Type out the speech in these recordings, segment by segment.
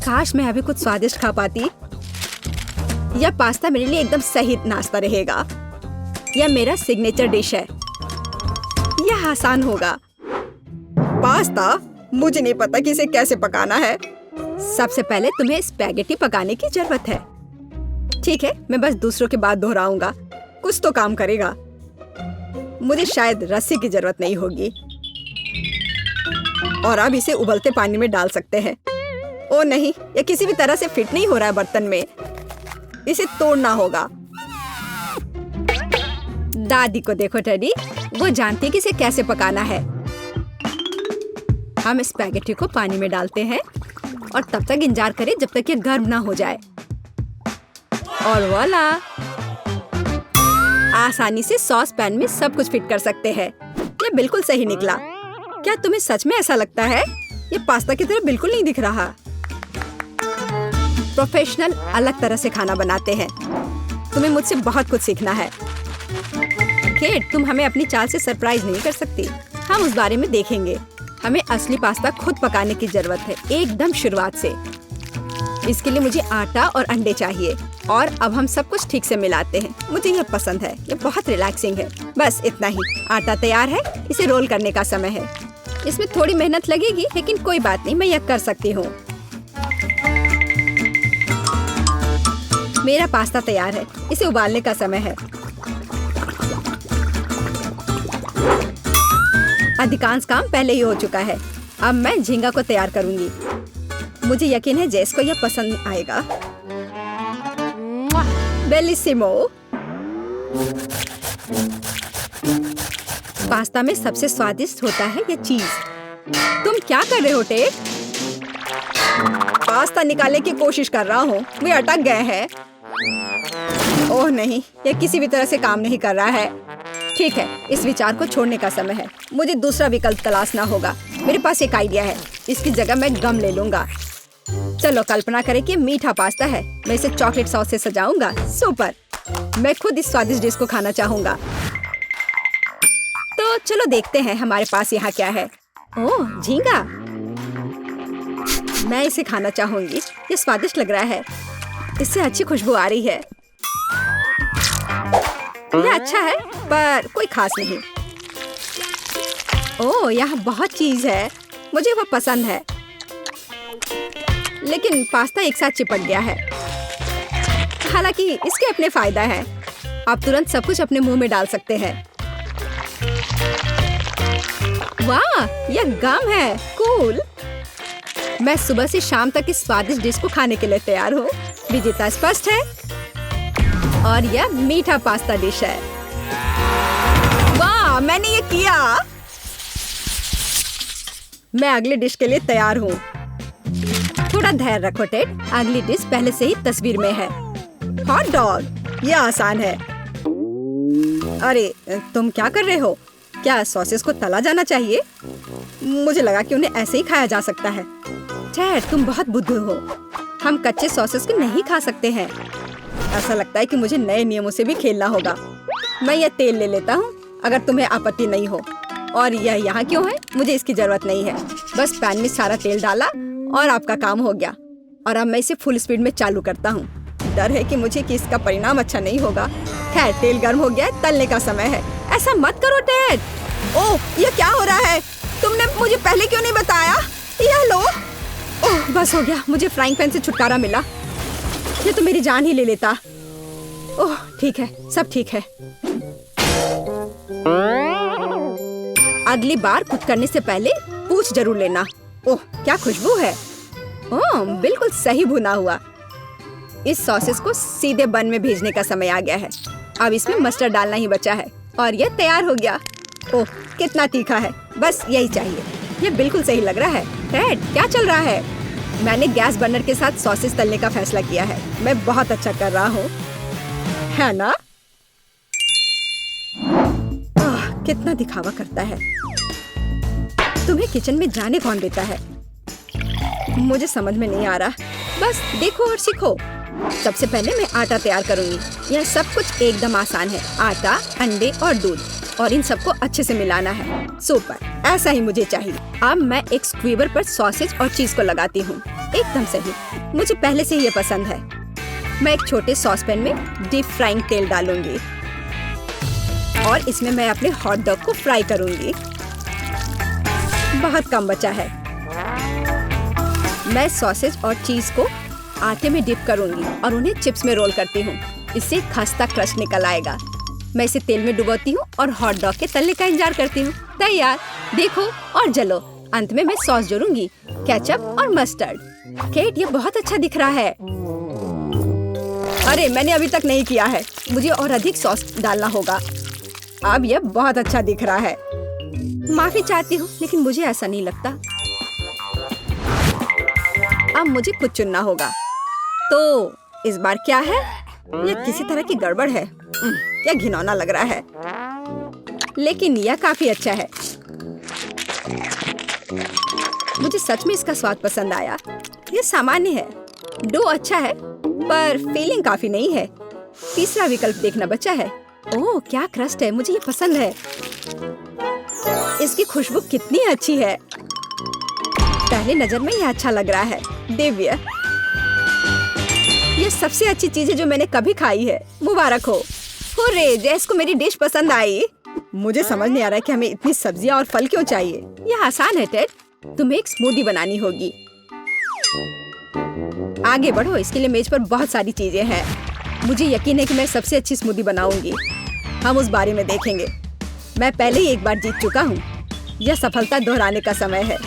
काश मैं अभी कुछ स्वादिष्ट खा पाती। यह पास्ता मेरे लिए एकदम सही नाश्ता रहेगा। यह मेरा सिग्नेचर डिश है। यह आसान होगा। पास्ता? मुझे नहीं पता कि इसे कैसे पकाना है। सबसे पहले तुम्हें स्पैगेटी पकाने की जरूरत है। ठीक है, मैं बस दूसरों की बात दोहराऊंगा। कुछ तो काम करेगा। मुझे शायद रस्सी की जरूरत नहीं होगी। और अब इसे उबलते पानी में डाल सकते हैं। ओ नहीं, यह किसी भी तरह से फिट नहीं हो रहा है बर्तन में। इसे तोड़ना होगा। दादी को देखो टेडी, वो जानती है कि इसे कैसे पकाना है। हम स्पैगेटी को पानी में डालते हैं और तब तक इंतजार करें जब तक ये गर्म ना हो जाए। और वाला, आसानी से सॉस पैन में सब कुछ फिट कर सकते हैं। ये बिल्कुल सही निकला। क्या तुम्हें सच में ऐसा लगता है? ये पास्ता की तरह बिल्कुल नहीं दिख रहा। प्रोफेशनल अलग तरह से खाना बनाते हैं। तुम्हें मुझसे बहुत कुछ सीखना है। केट, तुम हमें अपनी चाल से सरप्राइज नहीं कर सकती। हम उस बारे में देखेंगे। हमें असली पास्ता खुद पकाने की जरूरत है, एकदम शुरुआत से। इसके लिए मुझे आटा और अंडे चाहिए। और अब हम सब कुछ ठीक से मिलाते हैं। मुझे यह पसंद है। ये बहुत रिलैक्सिंग है। बस इतना ही। आटा तैयार है। इसे रोल करने का समय है। इसमें थोड़ी मेहनत लगेगी, लेकिन कोई बात नहीं, मैं यह कर सकती हूँ। मेरा पास्ता तैयार है। इसे उबालने का समय है। अधिकांश काम पहले ही हो चुका है। अब मैं झींगा को तैयार करूंगी। मुझे यकीन है जेस को यह पसंद आएगा। बेलिसिमो। पास्ता में सबसे स्वादिष्ट होता है यह चीज। तुम क्या कर रहे हो टेड? पास्ता निकालने की कोशिश कर रहा हूँ। वे अटक गए हैं। ओह नहीं, यह किसी भी तरह से काम नहीं कर रहा है। ठीक है, इस विचार को छोड़ने का समय है। मुझे दूसरा विकल्प तलाशना होगा। मेरे पास एक आइडिया है। इसकी जगह मैं गम ले लूंगा। चलो कल्पना करें कि मीठा पास्ता है। मैं इसे चॉकलेट सॉस से सजाऊंगा। सुपर। मैं खुद इस स्वादिष्ट डिश को खाना चाहूंगा। तो चलो देखते हैं हमारे पास यहाँ क्या है। ओह, झींगा। मैं इसे खाना चाहूंगी। ये स्वादिष्ट लग रहा है। इससे अच्छी खुशबू आ रही है। यह अच्छा है, पर कोई खास नहीं। ओह, यहाँ बहुत चीज है। मुझे वो पसंद है। लेकिन पास्ता एक साथ चिपक गया है। हालांकि इसके अपने फायदा है। आप तुरंत सब कुछ अपने मुंह में डाल सकते हैं। वाह, यह गम है। कूल। मैं सुबह से शाम तक इस स्वादिष्ट डिश को खाने के लिए तैयार हूँ। विजेता स्पष्ट है। और यह मीठा पास्ता डिश है। वाह, मैंने ये किया। मैं अगली डिश के लिए तैयार हूँ। थोड़ा धैर्य रखो टेड। अगली डिश पहले से ही तस्वीर में है। Hot dog. यह आसान है। अरे, तुम क्या कर रहे हो? क्या सॉसेस को तला जाना चाहिए? मुझे लगा कि उन्हें ऐसे ही खाया जा सकता है। टेड, तुम बहुत बुद्धू हो। हम कच्चे सॉसेस को नहीं खा सकते हैं। ऐसा लगता है कि मुझे नए नियमों से भी खेलना होगा। मैं यह तेल ले लेता हूँ, अगर तुम्हें आपत्ति नहीं हो। और यह यहाँ क्यों है? मुझे इसकी जरूरत नहीं है। बस पैन में सारा तेल डाला और आपका काम हो गया। और अब मैं इसे फुल स्पीड में चालू करता हूँ। डर है कि मुझे कि इसका परिणाम अच्छा नहीं होगा। खैर, तेल गर्म हो गया है। तलने का समय है। ऐसा मत करो टेड। ओह, यह क्या हो रहा है? तुमने मुझे पहले क्यों नहीं बताया? यह लो। ओह, बस हो गया। मुझे फ्राइंग पैन से छुटकारा मिला। ये तो मेरी जान ही ले लेता। ओह, ठीक है, सब ठीक है। अगली बार कुछ करने से पहले पूछ जरूर लेना। ओह, क्या खुशबू है। ओह, बिल्कुल सही भुना हुआ। इस सॉसेस को सीधे बन में भेजने का समय आ गया है। अब इसमें मस्टर्ड डालना ही बचा है और यह तैयार हो गया। ओह, कितना तीखा है। बस यही चाहिए। यह बिल्कुल सही लग रहा है। टेड, क्या चल रहा है? मैंने गैस बर्नर के साथ सॉसेस तलने का फैसला किया है। मैं बहुत अच्छा कर रहा हूँ, है ना? कितना दिखावा करता है। तुम्हें किचन में जाने कौन देता है? मुझे समझ में नहीं आ रहा। बस देखो और सीखो। सबसे पहले मैं आटा तैयार करूंगी। यह सब कुछ एकदम आसान है। आटा, अंडे और दूध, और इन सबको अच्छे से मिलाना है। सुपर। ऐसा ही मुझे चाहिए। अब मैं एक स्क्वीवर पर सॉसेज और चीज को लगाती हूँ। एकदम सही, मुझे पहले से ही ये पसंद है। मैं एक छोटे सॉसपैन में डीप फ्राइंग तेल डालूंगी और इसमें मैं अपने हॉट डॉग को फ्राई करूंगी। बहुत कम बचा है। मैं सॉसेज और चीज को आटे में डिप करूंगी और उन्हें चिप्स में रोल करती हूँ। इससे खस्ता क्रस्ट निकल आएगा। मैं इसे तेल में डुबोती हूँ और हॉट डॉग के तलने का इंतजार करती हूँ। तैयार, देखो और जलो। अंत में मैं सॉस जोड़ूंगी, केचप और मस्टर्ड। केट, ये बहुत अच्छा दिख रहा है। अरे, मैंने अभी तक नहीं किया है। मुझे और अधिक सॉस डालना होगा। अब यह बहुत अच्छा दिख रहा है। माफी चाहती हूँ, लेकिन मुझे ऐसा नहीं लगता। अब मुझे कुछ चुनना होगा। तो इस बार क्या है? यह किसी तरह की गड़बड़ है। यह घिनौना लग रहा है, लेकिन यह काफी अच्छा है। मुझे सच में इसका स्वाद पसंद आया। यह सामान्य है। डो अच्छा है, पर फीलिंग काफी नहीं है। तीसरा विकल्प देखना बचा है। ओह, क्या क्रस्ट है, मुझे ये पसंद है। इसकी खुशबू कितनी अच्छी है। पहली नजर में यह अच्छा लग रहा है। दिव्य, ये सबसे अच्छी चीज है जो मैंने कभी खाई है। मुबारक हो। हुर्रे, जैस को मेरी डिश पसंद आई। मुझे समझ नहीं आ रहा है कि हमें इतनी सब्जियां और फल क्यों चाहिए। यह आसान है टेड, तुम्हें एक स्मूदी बनानी होगी। आगे बढ़ो, इसके लिए मेज पर बहुत सारी चीजें हैं। मुझे यकीन है कि मैं सबसे अच्छी स्मूदी बनाऊंगी। हम उस बारे में देखेंगे। मैं पहले ही एक बार जीत चुका हूँ। यह सफलता दोहराने का समय है।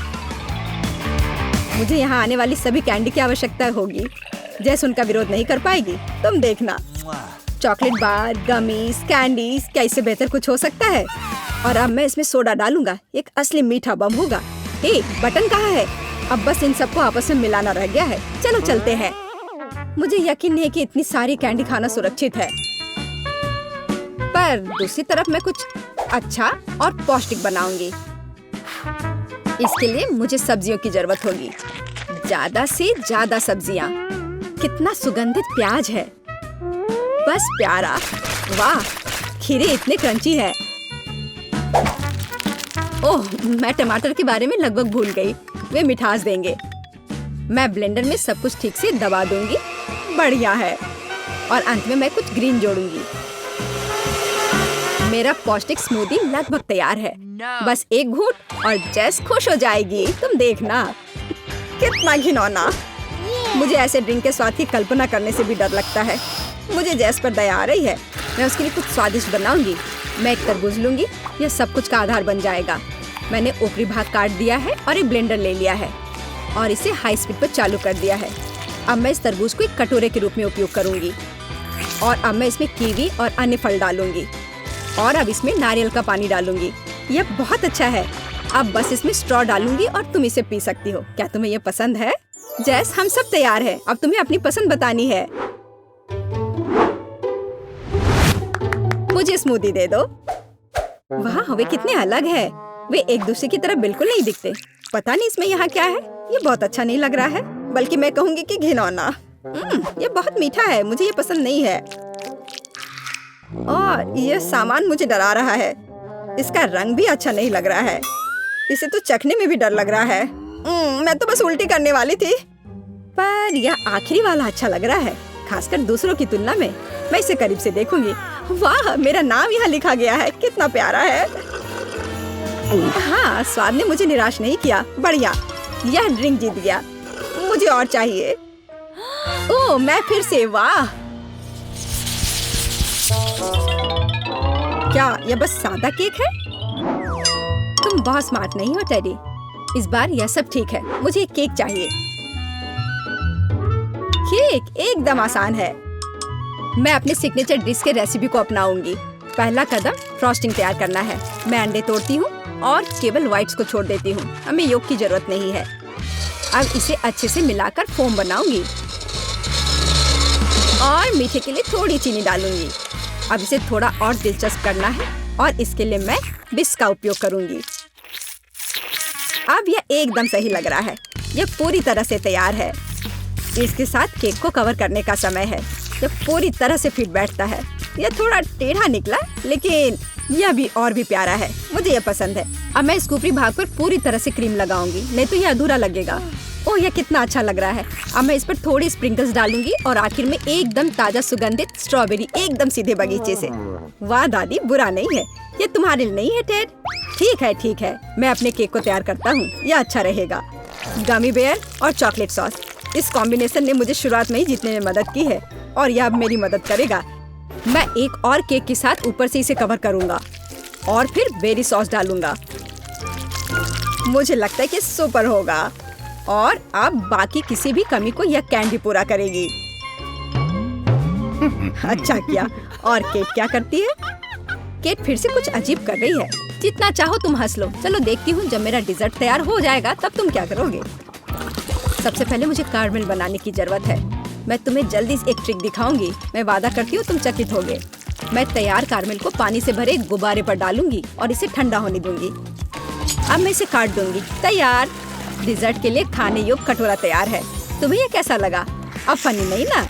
मुझे यहाँ आने वाली सभी कैंडी की आवश्यकता होगी। जैस उनका विरोध नहीं कर पाएगी, तुम देखना। चॉकलेट बार, गमीज, कैंडीज, क्या इससे बेहतर कुछ हो सकता है? और अब मैं इसमें सोडा डालूंगा। एक असली मीठा बम होगा। हे, बटन कहाँ है? अब बस इन सबको आपस में मिलाना रह गया है। चलो चलते हैं। मुझे यकीन नहीं कि इतनी सारी कैंडी खाना सुरक्षित है, पर दूसरी तरफ मैं कुछ अच्छा और पौष्टिक बनाऊंगी। इसके लिए मुझे सब्जियों की जरूरत होगी। ज्यादा से ज्यादा सब्जियाँ। कितना सुगंधित प्याज है, बस प्यारा। वाह, खीरे इतने क्रंची है। ओह, मैं टमाटर के बारे में लगभग भूल गई। वे मिठास देंगे। मैं ब्लेंडर में सब कुछ ठीक से दबा दूंगी। बढ़िया है। और अंत में मैं कुछ ग्रीन जोड़ूंगी। मेरा पौष्टिक स्मूदी लगभग तैयार है। बस एक घूंट और जेस खुश हो जाएगी। तुम देखना। कितना घिनौना। मुझे ऐसे ड्रिंक के स्वाद की कल्पना करने से भी डर लगता है। मुझे जेस पर दया आ रही है। मैं उसके लिए कुछ स्वादिष्ट बनाऊंगी। मैं एक तरबूज लूंगी। यह सब कुछ का आधार बन जाएगा। मैंने ऊपरी भाग काट दिया है और एक ब्लेंडर ले लिया है और इसे हाई स्पीड पर चालू कर दिया है। अब मैं इस तरबूज को एक कटोरे के रूप में उपयोग करूंगी और अब मैं इसमें कीवी और अन्य फल डालूंगी और अब इसमें नारियल का पानी डालूंगी। यह बहुत अच्छा है। अब बस इसमें स्ट्रॉ डालूंगी और तुम इसे पी सकती हो। क्या तुम्हें यह पसंद है? जैस, हम सब तैयार हैं। अब तुम्हें अपनी पसंद बतानी है। मुझे स्मूदी दे दो। वाह, वे कितने अलग है। वे एक दूसरे की तरह बिल्कुल नहीं दिखते। पता नहीं इसमें यहाँ क्या है। ये बहुत अच्छा नहीं लग रहा है, बल्कि मैं कहूँगी कि घिनौना। ये बहुत मीठा है। मुझे ये पसंद नहीं है और यह सामान मुझे डरा रहा है। इसका रंग भी अच्छा नहीं लग रहा है। इसे तो चखने में भी डर लग रहा है। मैं तो बस उल्टी करने वाली थी। पर यह आखिरी वाला अच्छा लग रहा है, खासकर दूसरों की तुलना में। मैं इसे करीब से देखूंगी। वाह, मेरा नाम यहाँ लिखा गया है। कितना प्यारा है। हाँ, स्वाद ने मुझे निराश नहीं किया। बढ़िया, यह ड्रिंक जीत गया। मुझे और चाहिए। ओह, मैं फिर से। वाह, क्या यह बस सादा केक है? तुम बहुत स्मार्ट नहीं हो टेडी। इस बार यह सब ठीक है। मुझे एक केक चाहिए। केक एकदम आसान है। मैं अपने सिग्नेचर डिश के रेसिपी को अपनाऊंगी। पहला कदम फ्रॉस्टिंग तैयार करना है। मैं अंडे तोड़ती हूँ और केवल व्हाइट्स को छोड़ देती हूँ। हमें योक की जरूरत नहीं है। अब इसे अच्छे से मिलाकर फोम बनाऊंगी और मीठे के लिए थोड़ी चीनी डालूंगी। अब इसे थोड़ा और दिलचस्प करना है और इसके लिए मैं बिस्क का उपयोग करूंगी। अब यह एकदम सही लग रहा है। यह पूरी तरह से तैयार है। इसके साथ केक को कवर करने का समय है। यह पूरी तरह से फिट बैठता है। यह थोड़ा टेढ़ा निकला, लेकिन यह भी और भी प्यारा है, मुझे यह पसंद है। अब मैं इस ऊपरी भाग पर पूरी तरह से क्रीम लगाऊंगी, नहीं तो यह अधूरा लगेगा। ओह, यह कितना अच्छा लग रहा है। अब मैं इस पर थोड़ी स्प्रिंकल्स डालूंगी और आखिर में एकदम ताजा सुगंधित स्ट्रॉबेरी, एकदम सीधे बगीचे से। वाह दादी, बुरा नहीं है। ये तुम्हारे लिए नहीं है टेड? ठीक है, मैं अपने केक को तैयार करता हूँ, यह अच्छा रहेगा। गमी बेयर और चॉकलेट सॉस, इस कॉम्बिनेशन ने मुझे शुरुआत में ही जीतने में मदद की है और यह अब मेरी मदद करेगा। मैं एक और केक के साथ ऊपर से इसे कवर करूंगा और फिर बेरी सॉस डालूंगा। मुझे लगता है कि सुपर होगा और अब बाकी किसी भी कमी को यह कैंडी पूरा करेगी। अच्छा किया। और केट क्या करती है? केट फिर से कुछ अजीब कर रही है। जितना चाहो तुम हंस लो। चलो देखती हूँ, जब मेरा डिजर्ट तैयार हो जाएगा तब तुम क्या करोगे। सबसे पहले मुझे कारमेल बनाने की जरूरत है। मैं तुम्हें जल्दी से एक ट्रिक दिखाऊंगी। मैं वादा करती हूँ तुम चकित होगे। मैं तैयार कारमेल को पानी से भरे गुब्बारे पर डालूंगी और इसे ठंडा होने दूंगी। अब मैं इसे काट दूंगी। तैयार। डिजर्ट के लिए खाने योग्य कटोरा तैयार है। तुम्हें ये कैसा लगा? अब फनी नहीं ना?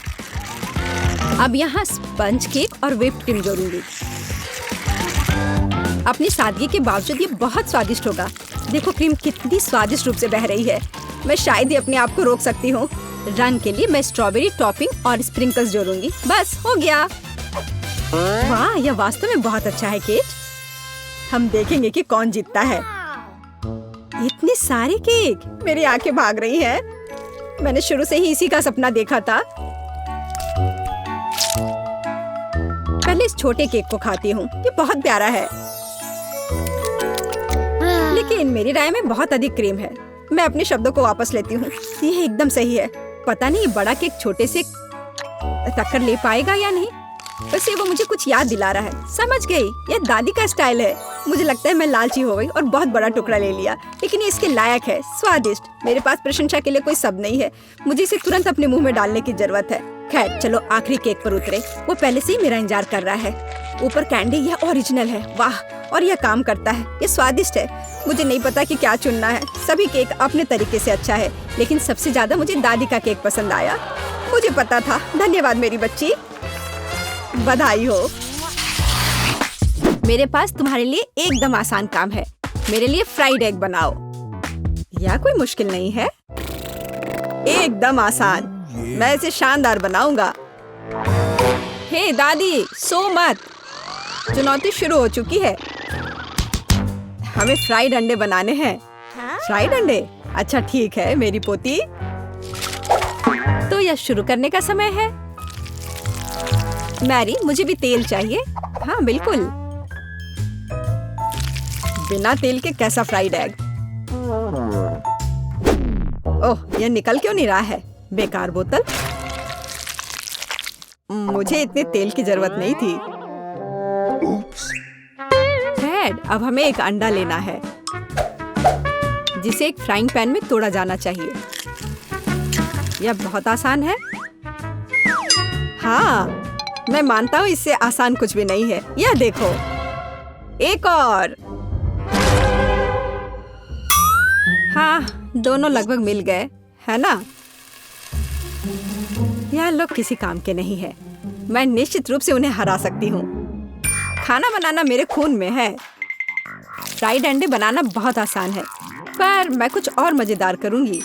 अब यहाँ स्पंज केक और व्हिप्ड क्रीम जोड़ूंगी। अपनी सादगी के बावजूद ये बहुत स्वादिष्ट होगा। देखो क्रीम कितनी स्वादिष्ट रूप से बह रही है। मैं शायद ही अपने आप को रोक सकती हूँ। रंग के लिए मैं स्ट्रॉबेरी टॉपिंग और स्प्रिंकल्स जोड़ूंगी। बस हो गया। वाह, यह वास्तव में बहुत अच्छा है केट। हम देखेंगे कि कौन जीतता है। इतने सारे केक, मेरी आंखें भाग रही हैं। मैंने शुरू से ही इसी का सपना देखा था। पहले इस छोटे केक को खाती हूँ, ये बहुत प्यारा है। लेकिन मेरी राय में बहुत अधिक क्रीम है। मैं अपने शब्दों को वापस लेती हूँ, ये एकदम सही है। पता नहीं बड़ा केक छोटे से टक्कर ले पाएगा या नहीं। वैसे वो मुझे कुछ याद दिला रहा है। समझ गई, ये दादी का स्टाइल है। मुझे लगता है मैं लालची हो गई और बहुत बड़ा टुकड़ा ले लिया, लेकिन ये इसके लायक है। स्वादिष्ट। मेरे पास प्रशंसा के लिए कोई शब्द नहीं है। मुझे इसे तुरंत अपने मुंह में डालने की जरूरत है। खैर चलो आखिरी केक पर उतरे। वो पहले से ही मेरा इंतजार कर रहा है। ऊपर कैंडी, यह ओरिजिनल है। वाह, और यह काम करता है। ये स्वादिष्ट है। मुझे नहीं पता कि क्या चुनना है। सभी केक अपने तरीके से अच्छा है, लेकिन सबसे ज्यादा मुझे दादी का केक पसंद आया। मुझे पता था। धन्यवाद मेरी बच्ची, बधाई हो। मेरे पास तुम्हारे लिए एकदम आसान काम है। मेरे लिए फ्राइड एग बनाओ। यह कोई मुश्किल नहीं है, एकदम आसान। मैं इसे शानदार बनाऊंगा। हे दादी, सो मत। चुनौती शुरू हो चुकी है। हमें फ्राइड अंडे बनाने हैं। फ्राइड अंडे? अच्छा ठीक है मेरी पोती। तो यह शुरू करने का समय है। मैरी, मुझे भी तेल चाहिए। हाँ बिल्कुल। बिना तेल के कैसा फ्राइड एग? ओह, यह निकल क्यों नहीं रहा है? बेकार बोतल। मुझे इतने तेल की जरूरत नहीं थी। टेड, अब हमें एक अंडा लेना है जिसे एक फ्राइंग पैन में तोड़ा जाना चाहिए। यह बहुत आसान है। हाँ, मैं मानता हूँ इससे आसान कुछ भी नहीं है। यह देखो, एक और। हाँ, दोनों लगभग मिल गए, है ना? यह लोग किसी काम के नहीं है। मैं निश्चित रूप से उन्हें हरा सकती हूँ। खाना बनाना मेरे खून में है। फ्राइड अंडे बनाना बहुत आसान है, पर मैं कुछ और मजेदार करूंगी।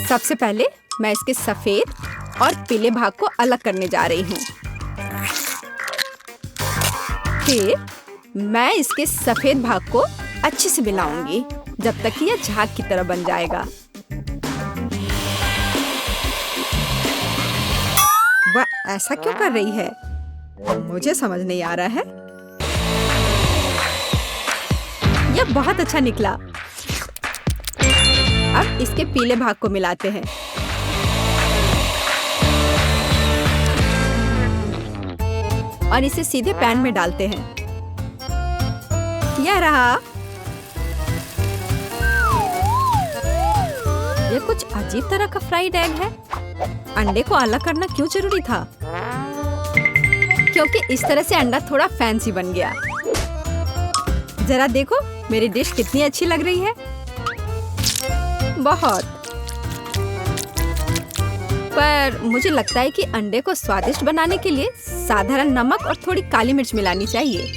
सबसे पहले मैं इसके सफेद और पीले भाग को अलग करने जा रही हूँ। फिर मैं इसके सफेद भाग को अच्छे से मिलाऊंगी जब तक कि यह झाग की तरह बन जाएगा। वह ऐसा क्यों कर रही है? मुझे समझ नहीं आ रहा है। यह बहुत अच्छा निकला। अब इसके पीले भाग को मिलाते हैं। और इसे सीधे पैन में डालते हैं। यह रहा। यह कुछ अजीब तरह का फ्राइड एग है। अंडे को अलग करना क्यों जरूरी था? क्योंकि इस तरह से अंडा थोड़ा फैंसी बन गया। जरा देखो मेरी डिश कितनी अच्छी लग रही है। बहुत। पर मुझे लगता है कि अंडे को स्वादिष्ट बनाने के लिए साधारण नमक और थोड़ी काली मिर्च मिलानी चाहिए।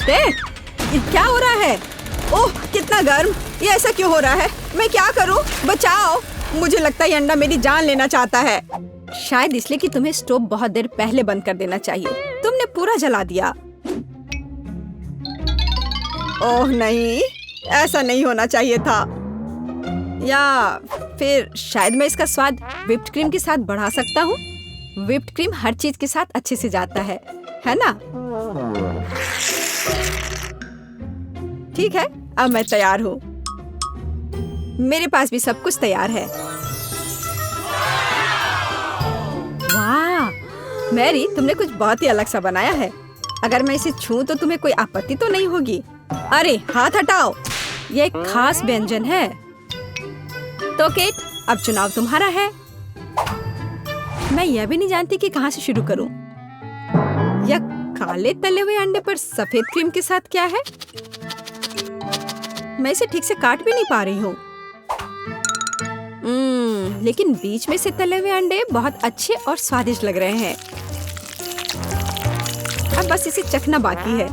देख, ये क्या हो रहा है? ओह, कितना गर्म! ये ऐसा क्यों हो रहा है? मैं क्या करूं? बचाओ! मुझे लगता है ये अंडा मेरी जान लेना चाहता है। शायद इसलिए कि तुम्हें स्टोव बहुत देर पहले बंद कर देना चाहिए। तुमने पूरा जला दिया। ओह नहीं, ऐसा नहीं होना चाहिए था। या फिर शायद मैं इसका स्वाद व्हिप्ड क्रीम के साथ बढ़ा सकता हूँ। व्हिप्ड क्रीम हर चीज के साथ अच्छे से जाता है ना? ठीक है, अब मैं तैयार हूँ। मेरे पास भी सब कुछ तैयार है। वाह, मैरी, तुमने कुछ बहुत ही अलग सा बनाया है। अगर मैं इसे छूं तो तुम्हें कोई आपत्ति तो नहीं होगी? अरे हाथ हटाओ, ये एक खास व्यंजन है। तो केट, अब चुनाव तुम्हारा है। मैं यह भी नहीं जानती कि कहाँ से शुरू करूं। यह काले तले हुए अंडे पर सफेद क्रीम के साथ क्या है? मैं इसे ठीक से काट भी नहीं पा रही हूँ। लेकिन बीच में से तले हुए अंडे बहुत अच्छे और स्वादिष्ट लग रहे हैं। अब बस इसे चखना बाकी है।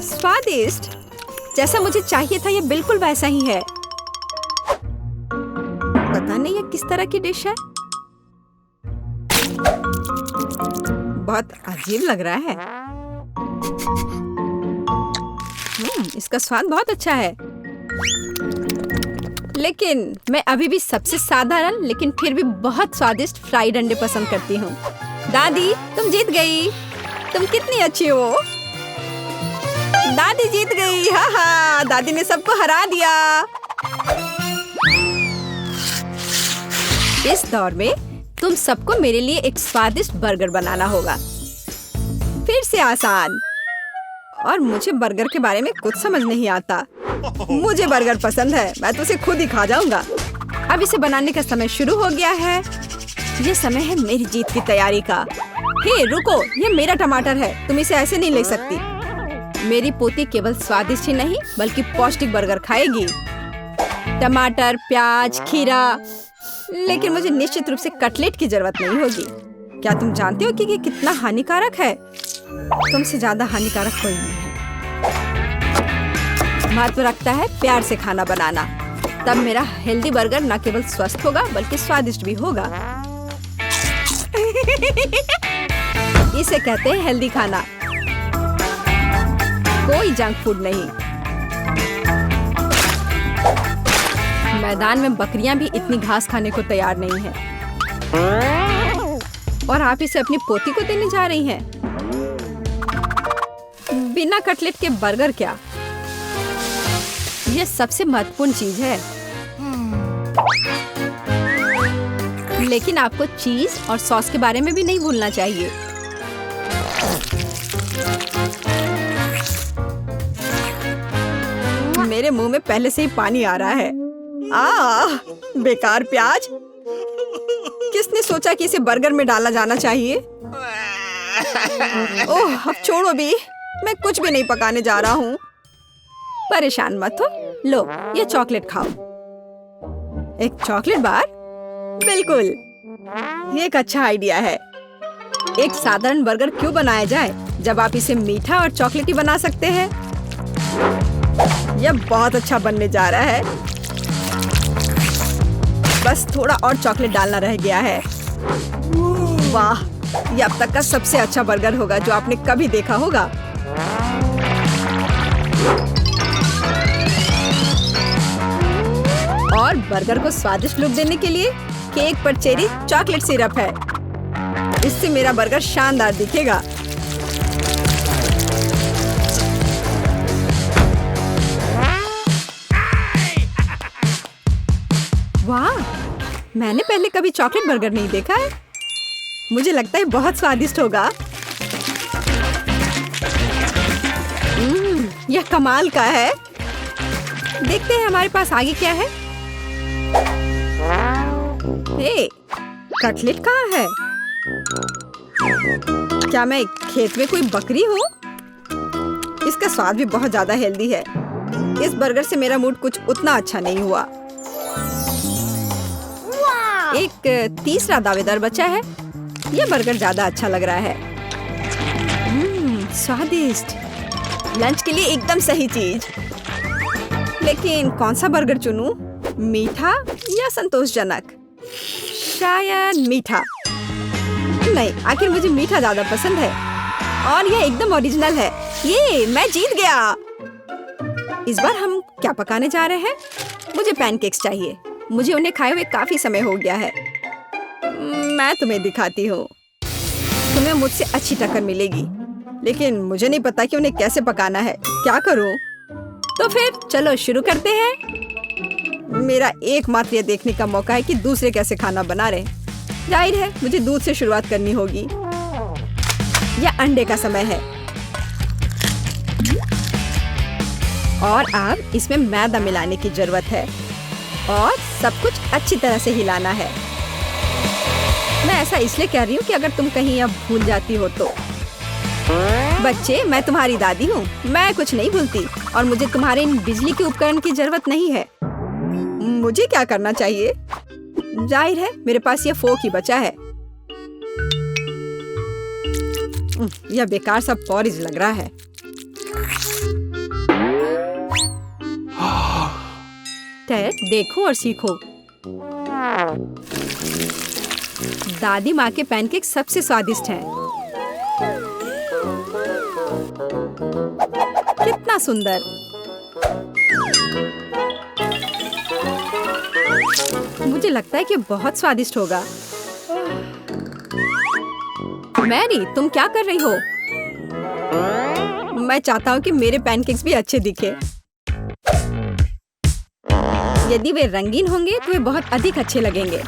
स्वादिष्ट, जैसा मुझे चाहिए था, यह बिल्कुल वैसा ही है। पता नहीं यह किस तरह की डिश है। बहुत अजीब लग रहा है। इसका स्वाद बहुत अच्छा है। लेकिन मैं अभी भी सबसे साधारण लेकिन फिर भी बहुत स्वादिष्ट फ्राइड अंडे पसंद करती हूँ। दादी, तुम जीत गई। तुम कितनी अच्छी हो। दादी जीत गई। हाँ हाँ, दादी ने सबको हरा दिया। इस दौर में तुम सबको मेरे लिए एक स्वादिष्ट बर्गर बनाना होगा। फिर से आसान। और मुझे बर्गर के बारे में कुछ समझ नहीं आता। मुझे बर्गर पसंद है, मैं तो उसे खुद ही खा जाऊंगा। अब इसे बनाने का समय शुरू हो गया है। ये समय है मेरी जीत की तैयारी का। हे रुको, ये मेरा टमाटर है, तुम इसे ऐसे नहीं ले सकती। मेरी पोती केवल स्वादिष्ट ही नहीं बल्कि पौष्टिक बर्गर खाएगी। टमाटर, प्याज, खीरा। लेकिन मुझे निश्चित रूप से कटलेट की जरूरत नहीं होगी। क्या तुम जानते हो कि ये कितना हानिकारक है? तुमसे ज्यादा हानिकारक कोई नहीं है। महत्व रखता है प्यार से खाना बनाना। तब मेरा हेल्दी बर्गर न केवल स्वस्थ होगा बल्कि स्वादिष्ट भी होगा। इसे कहते हैं हेल्दी खाना, कोई जंक फूड नहीं। मैदान में बकरियां भी इतनी घास खाने को तैयार नहीं है। और आप इसे अपनी पोती को देने जा रही हैं। बिना कटलेट के बर्गर क्या? यह सबसे महत्वपूर्ण चीज है। लेकिन आपको चीज और सॉस के बारे में भी नहीं भूलना चाहिए। मेरे मुंह में पहले से ही पानी आ रहा है। बेकार प्याज। किसने सोचा कि इसे बर्गर में डाला जाना चाहिए? ओह, अब छोड़ो भी, मैं कुछ भी नहीं पकाने जा रहा हूँ। परेशान मत हो। लो, ये चॉकलेट खाओ। एक चॉकलेट बार? बिल्कुल, ये एक अच्छा आइडिया है। एक साधारण बर्गर क्यों बनाया जाए जब आप इसे मीठा और चॉकलेटी बना सकते हैं? यह बहुत अच्छा बनने जा रहा है। बस थोड़ा और चॉकलेट डालना रह गया है। वाह, यह अब तक का सबसे अच्छा बर्गर होगा जो आपने कभी देखा होगा। और बर्गर को स्वादिष्ट लुक देने के लिए केक पर चेरी चॉकलेट सिरप है। इससे मेरा बर्गर शानदार दिखेगा। वाह, मैंने पहले कभी चॉकलेट बर्गर नहीं देखा है। मुझे लगता है बहुत स्वादिष्ट होगा। यह कमाल का है। देखते हैं हमारे पास आगे क्या है। हे, कटलेट कहाँ है? क्या मैं खेत में कोई बकरी हूँ? इसका स्वाद भी बहुत ज्यादा हेल्दी है। इस बर्गर से मेरा मूड कुछ उतना अच्छा नहीं हुआ। एक तीसरा दावेदार बचा है। ये बर्गर ज्यादा अच्छा लग रहा है। स्वादिष्ट। लंच के लिए एकदम सही चीज। लेकिन कौन सा बर्गर चुनूं? मीठा या संतोषजनक? शायद मीठा। नहीं, आखिर मुझे मीठा ज्यादा पसंद है और ये एकदम ओरिजिनल है। ये मैं जीत गया। इस बार हम क्या पकाने जा रहे हैं? मुझे पैनकेक्स चाहिए। मुझे उन्हें खाए हुए काफी समय हो गया है। मैं तुम्हें दिखाती हूँ। तुम्हें मुझसे अच्छी टक्कर मिलेगी, लेकिन मुझे नहीं पता कि उन्हें कैसे पकाना है। क्या करूँ? तो फिर चलो शुरू करते हैं। मेरा एकमात्र ये देखने का मौका है कि दूसरे कैसे खाना बना रहे। जाहिर है मुझे दूध से शुरुआत करनी होगी। यह अंडे का समय है और अब इसमें मैदा मिलाने की जरूरत है और सब कुछ अच्छी तरह से हिलाना है। मैं ऐसा इसलिए कह रही हूँ कि अगर तुम कहीं अब भूल जाती हो तो। बच्चे, मैं तुम्हारी दादी हूँ। मैं कुछ नहीं भूलती और मुझे तुम्हारे इन बिजली के उपकरण की जरूरत नहीं है। मुझे क्या करना चाहिए? जाहिर है मेरे पास ये फोक ही बचा है। यह बेकार सा पॉरिज लग रहा है। टेड, देखो और सीखो। दादी माँ के पैनकेक सबसे स्वादिष्ट हैं। कितना सुंदर। मुझे लगता है कि बहुत स्वादिष्ट होगा। मैरी, तुम क्या कर रही हो? मैं चाहता हूँ कि मेरे पैनकेक्स भी अच्छे दिखे। यदि वे रंगीन होंगे तो वे बहुत अधिक अच्छे लगेंगे।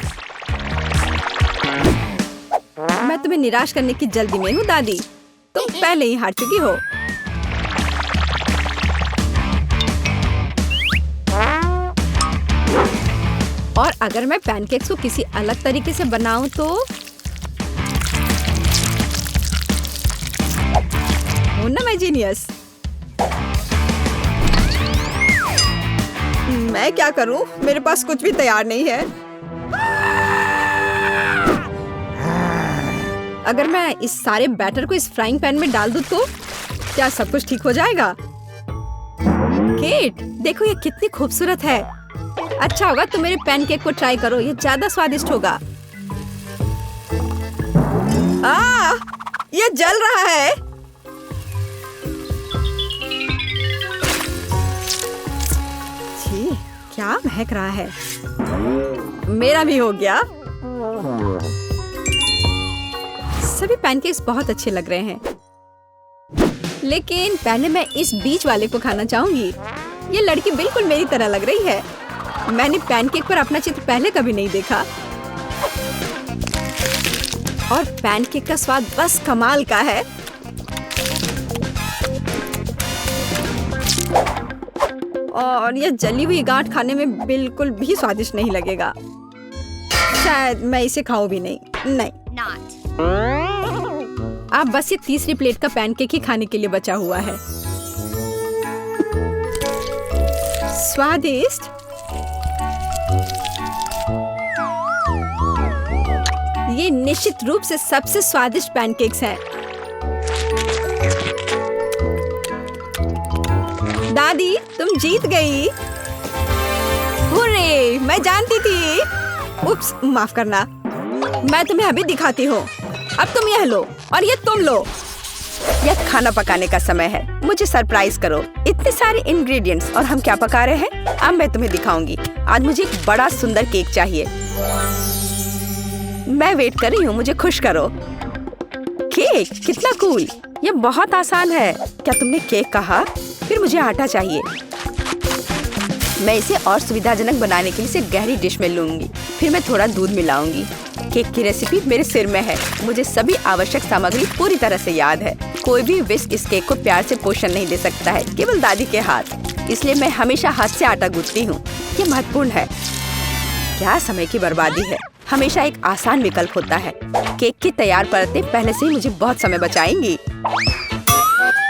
मैं तुम्हें निराश करने की जल्दी में हूँ दादी। तुम पहले ही हार चुकी हो। और अगर मैं पैनकेक्स को किसी अलग तरीके से बनाऊं तो हूं ना मैं जीनियस। मैं क्या करूं? मेरे पास कुछ भी तैयार नहीं है। अगर मैं इस सारे बैटर को इस फ्राइंग पैन में डाल दूं तो क्या सब कुछ ठीक हो जाएगा? केट, देखो ये कितनी खूबसूरत है। अच्छा होगा तुम मेरे पैनकेक को ट्राई करो। ये ज्यादा स्वादिष्ट होगा। ये जल रहा है। छी, क्या महक रहा है। मेरा भी हो गया। सभी पैनकेक्स बहुत अच्छे लग रहे हैं, लेकिन पहले मैं इस बीच वाले को खाना चाहूंगी। ये लड़की बिल्कुल मेरी तरह लग रही है। मैंने पैनकेक पर अपना चित्र पहले कभी नहीं देखा और पैनकेक का स्वाद बस कमाल का है। और यह जली हुई गांठ खाने में बिल्कुल भी स्वादिष्ट नहीं लगेगा। शायद मैं इसे खाऊं भी नहीं। आप बस ये तीसरी प्लेट का पैनकेक ही खाने के लिए बचा हुआ है। स्वादिष्ट। ये निश्चित रूप से सबसे स्वादिष्ट पैनकेक्स हैं। दादी, तुम जीत गई। हुर्रे, मैं जानती थी। उप्स, माफ करना। मैं तुम्हें अभी दिखाती हूँ। अब तुम यह लो और ये तुम लो। यह खाना पकाने का समय है। मुझे सरप्राइज करो। इतने सारे इंग्रेडिएंट्स और हम क्या पका रहे हैं अब मैं तुम्हें दिखाऊंगी। आज मुझे एक बड़ा सुंदर केक चाहिए। मैं वेट कर रही हूँ, मुझे खुश करो। केक, कितना कूल। यह बहुत आसान है। क्या तुमने केक कहा? फिर मुझे आटा चाहिए। मैं इसे और सुविधाजनक बनाने के लिए इसे गहरी डिश में लूंगी। फिर मैं थोड़ा दूध मिलाऊंगी। केक की रेसिपी मेरे सिर में है। मुझे सभी आवश्यक सामग्री पूरी तरह से याद है। कोई भी विस्क इस केक को प्यार से पोषण नहीं दे सकता है, केवल दादी के हाथ। इसलिए मैं हमेशा हाथ से आटा गूंथती हूँ। ये महत्वपूर्ण है। क्या समय की बर्बादी है। हमेशा एक आसान विकल्प होता है। केक की तैयार परतें पहले से ही मुझे बहुत समय बचाएंगी।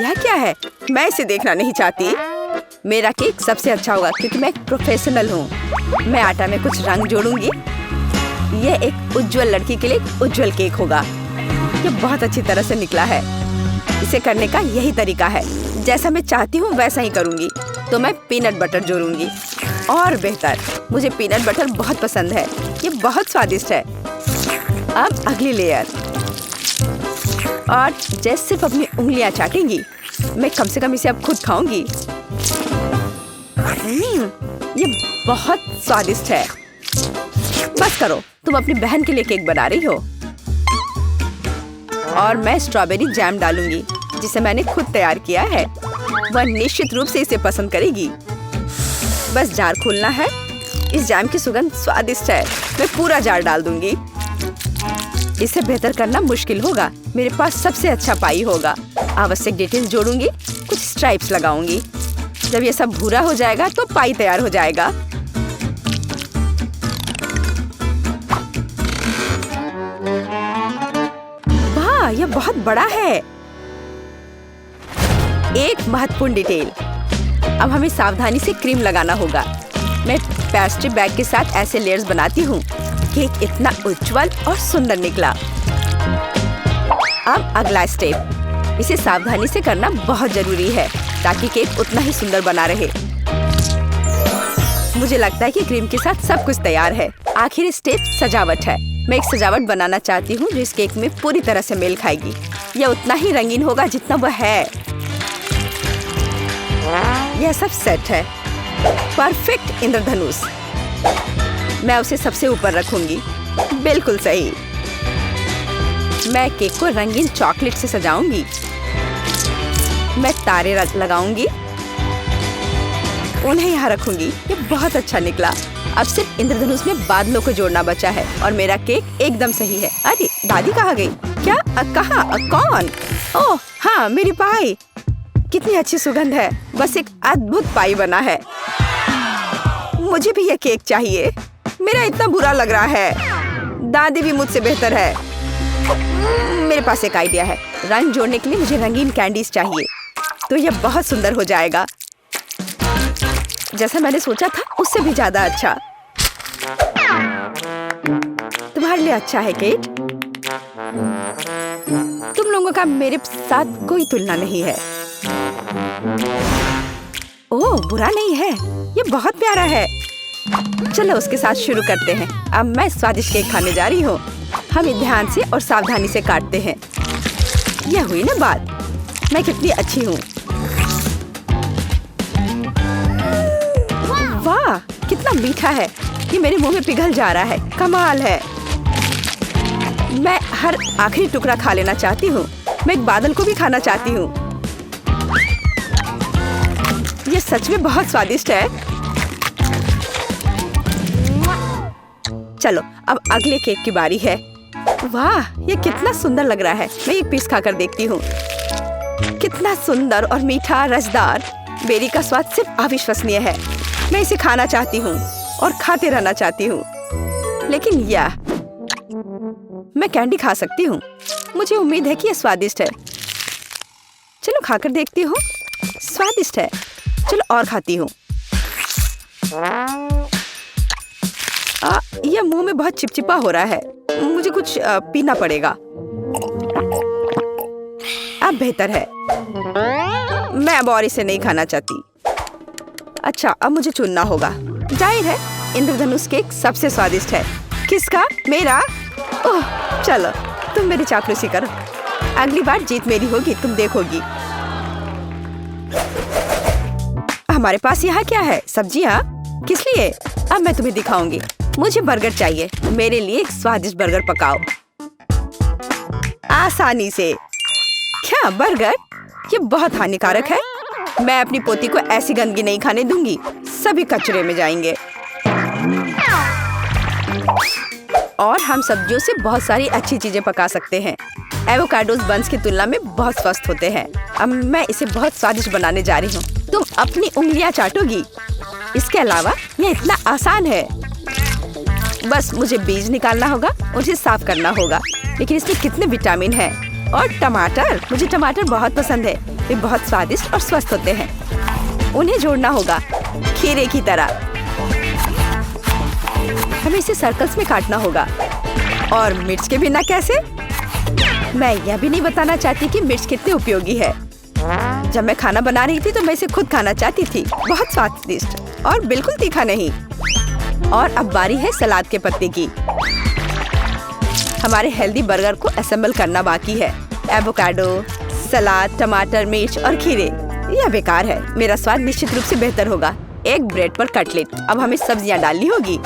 यह क्या है? मैं इसे देखना नहीं चाहती। मेरा केक सबसे अच्छा होगा क्योंकि मैं एक प्रोफेशनल हूँ। मैं आटा में कुछ रंग जोड़ूंगी। यह एक उज्जवल लड़की के लिए एक उज्जवल केक होगा। ये बहुत अच्छी तरह से निकला है। इसे करने का यही तरीका है। जैसा मैं चाहती हूँ वैसा ही करूँगी। तो मैं पीनट बटर जोड़ूंगी। और बेहतर, मुझे पीनट बटर बहुत पसंद है। ये बहुत स्वादिष्ट है। अब अगली लेयर, और जैसे सिर्फ अपनी उंगलियां चाटेंगी, मैं कम से कम इसे अब खुद खाऊंगी। ये बहुत स्वादिष्ट है। बस करो, तुम अपनी बहन के लिए केक बना रही हो। और मैं स्ट्रॉबेरी जैम डालूंगी जिसे मैंने खुद तैयार किया है। वह निश्चित रूप से इसे पसंद करेगी। बस जार खोलना है। इस जैम की सुगंध स्वादिष्ट है। मैं पूरा जार डाल दूंगी। इसे बेहतर करना मुश्किल होगा। मेरे पास सबसे अच्छा पाई होगा। आवश्यक डिटेल्स जोड़ूंगी, कुछ स्ट्राइप्स लगाऊंगी। जब ये सब भूरा हो जाएगा तो पाई तैयार हो जाएगा। वाह, यह बहुत बड़ा है। एक महत्वपूर्ण डिटेल, अब हमें सावधानी से क्रीम लगाना होगा। मैं पेस्ट्री बैग के साथ ऐसे लेयर्स बनाती हूँ। केक इतना उज्जवल और सुंदर निकला। अब अगला स्टेप, इसे सावधानी से करना बहुत जरूरी है ताकि केक उतना ही सुंदर बना रहे। मुझे लगता है कि क्रीम के साथ सब कुछ तैयार है। आखिरी स्टेप सजावट है। मैं एक सजावट बनाना चाहती हूँ जो इस केक में पूरी तरह से मेल खाएगी। यह उतना ही रंगीन होगा जितना वह है। यह सब सेट है। परफेक्ट इंद्रधनुष। मैं उसे सबसे ऊपर रखूंगी। बिल्कुल सही। मैं केक को रंगीन चॉकलेट से सजाऊंगी। मैं तारे लगाऊंगी, उन्हें यहाँ रखूंगी। ये बहुत अच्छा निकला। अब सिर्फ इंद्रधनुष में बादलों को जोड़ना बचा है और मेरा केक एकदम सही है। अरे, दादी कहाँ गई? क्या? कहाँ? कौन? ओह हाँ, मेरी पाई। कितनी अच्छी सुगंध है। बस एक अद्भुत पाई बना है। मुझे भी यह केक चाहिए। मेरा इतना बुरा लग रहा है। दादी भी मुझसे बेहतर है। मेरे पास एक आइडिया है। रंग जोड़ने के लिए मुझे रंगीन कैंडीज चाहिए, तो यह बहुत सुंदर हो जाएगा। जैसा मैंने सोचा था उससे भी ज्यादा अच्छा। तुम्हारे लिए अच्छा है केक। तुम लोगों का मेरे साथ कोई तुलना नहीं है। ओह, बुरा नहीं है। ये बहुत प्यारा है। चलो उसके साथ शुरू करते हैं। अब मैं स्वादिष्ट केक खाने जा रही हूँ। हम ध्यान से और सावधानी से काटते हैं। यह हुई ना बात। मैं कितनी अच्छी हूँ। वाह, कितना मीठा है। ये मेरे मुंह में पिघल जा रहा है। कमाल है। मैं हर आखिरी टुकड़ा खा लेना चाहती हूँ। मैं एक बादल को भी खाना चाहती हूँ। ये सच में बहुत स्वादिष्ट है। चलो अब अगले केक की बारी है। वाह, ये कितना सुंदर लग रहा है। मैं एक पीस खाकर देखती हूँ। कितना सुंदर और मीठा, रसदार। बेरी का स्वाद सिर्फ अविश्वसनीय है। मैं इसे खाना चाहती हूँ और खाते रहना चाहती हूँ। लेकिन यह, मैं कैंडी खा सकती हूँ। मुझे उम्मीद है कि यह स्वादिष्ट है। चलो खाकर देखती हूँ। स्वादिष्ट है। चलो और खाती हूँ। यह मुंह में बहुत चिपचिपा हो रहा है। मुझे कुछ पीना पड़ेगा। अब बेहतर है। मैं अब और इसे नहीं खाना चाहती। अच्छा, अब मुझे चुनना होगा। जाहिर है इंद्रधनुष केक सबसे स्वादिष्ट है। किसका? मेरा? ओह, चलो तुम मेरी चापलूसी करो। अगली बार जीत मेरी होगी, तुम देखोगी। हमारे पास यहाँ क्या है? सब्जियाँ? किस लिए? अब मैं तुम्हें दिखाऊंगी। मुझे बर्गर चाहिए। मेरे लिए एक स्वादिष्ट बर्गर पकाओ। आसानी से। क्या बर्गर? ये बहुत हानिकारक है। मैं अपनी पोती को ऐसी गंदगी नहीं खाने दूंगी। सभी कचरे में जाएंगे। और हम सब्जियों से बहुत सारी अच्छी चीजें पका सकते हैं। एवोकाडोस बंस की तुलना में बहुत स्वस्थ होते हैं। अब मैं इसे बहुत स्वादिष्ट बनाने जा रही हूँ। तुम अपनी उंगलियां चाटोगी। इसके अलावा यह इतना आसान है। बस मुझे बीज निकालना होगा, उसे साफ करना होगा। लेकिन इसमें कितने विटामिन हैं। और टमाटर, मुझे टमाटर बहुत पसंद है। वे बहुत स्वादिष्ट और स्वस्थ होते हैं। उन्हें जोड़ना होगा खीरे की तरह। हमें इसे सर्कल्स में काटना होगा। और मिर्च के बिना कैसे? मैं यह भी नहीं बताना चाहती कि मिर्च कितनी उपयोगी है। जब मैं खाना बना रही थी तो मैं इसे खुद खाना चाहती थी। बहुत स्वादिष्ट और बिल्कुल तीखा नहीं। और अब बारी है सलाद के पत्ते की। हमारे हेल्दी बर्गर को असेंबल करना बाकी है। एवोकाडो, सलाद, टमाटर, मिर्च और खीरे। यह बेकार है। मेरा स्वाद निश्चित रूप से बेहतर होगा। एक ब्रेड पर कटलेट। अब हमें सब्जियां डालनी होगी।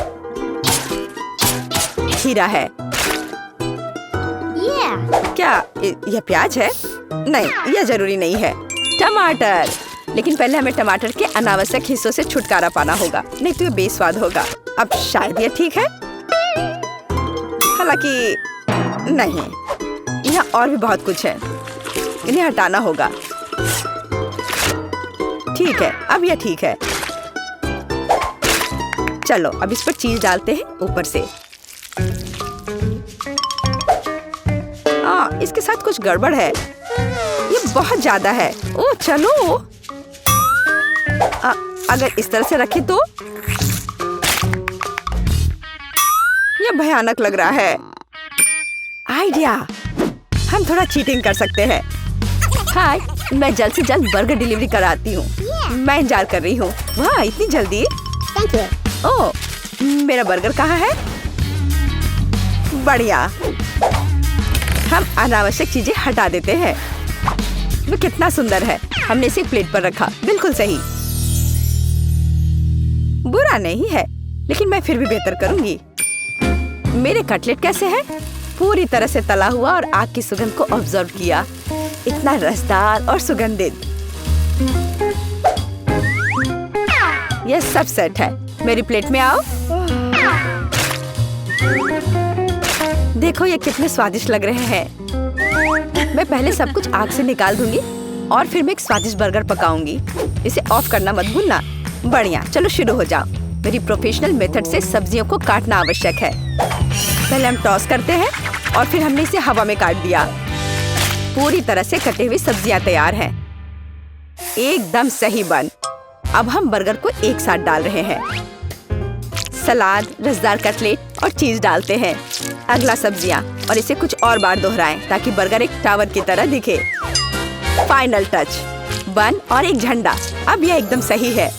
खीरा है। क्या यह प्याज है? नहीं, यह जरूरी नहीं है। टमाटर। लेकिन पहले हमें टमाटर के अनावश्यक हिस्सों से छुटकारा पाना होगा, नहीं तो यह बेस्वाद होगा। अब शायद यह ठीक है, हालांकि नहीं, यहाँ और भी बहुत कुछ है। इन्हें हटाना होगा। ठीक है, अब यह ठीक है। चलो अब इस पर चीज डालते हैं ऊपर से। इसके साथ कुछ गड़बड़ है। ये बहुत ज्यादा है। ओह चलो, अगर इस तरह से रखें तो यह भयानक लग रहा है। आइडिया, हम थोड़ा चीटिंग कर सकते हैं। हाय, मैं जल्द से जल्द बर्गर डिलीवरी कराती हूँ। मैं इंतजार कर रही हूँ। वाह, इतनी जल्दी? ओह, मेरा बर्गर कहाँ है? बढ़िया। हम अनावश्यक चीजें हटा देते हैं। वो कितना सुंदर है। हमने इसे प्लेट पर रखा। बिल्कुल सही। बुरा नहीं है, लेकिन मैं फिर भी बेहतर करूंगी। मेरे कटलेट कैसे हैं? पूरी तरह से तला हुआ और आग की सुगंध को ऑब्जर्व किया। इतना रसदार और सुगंधित। यह सब सेट है। मेरी प्लेट में आओ। देखो ये कितने स्वादिष्ट लग रहे हैं। मैं पहले सब कुछ आग से निकाल दूंगी और फिर मैं एक स्वादिष्ट बर्गर पकाऊंगी। इसे ऑफ करना मत भूलना। बढ़िया, चलो शुरू हो जाओ। मेरी प्रोफेशनल मेथड से सब्जियों को काटना आवश्यक है। पहले हम टॉस करते हैं और फिर हमने इसे हवा में काट दिया। पूरी तरह से कटे हुए सब्जियां तैयार हैं। एकदम सही बन। अब हम बर्गर को एक साथ डाल रहे हैं। सलाद, रसदार कटलेट और चीज डालते हैं। अगला सब्जियां और इसे कुछ और बार दोहराएं ताकि बर्गर एक टावर की तरह दिखे। फाइनल टच, बन और एक झंडा। अब यह एकदम सही है।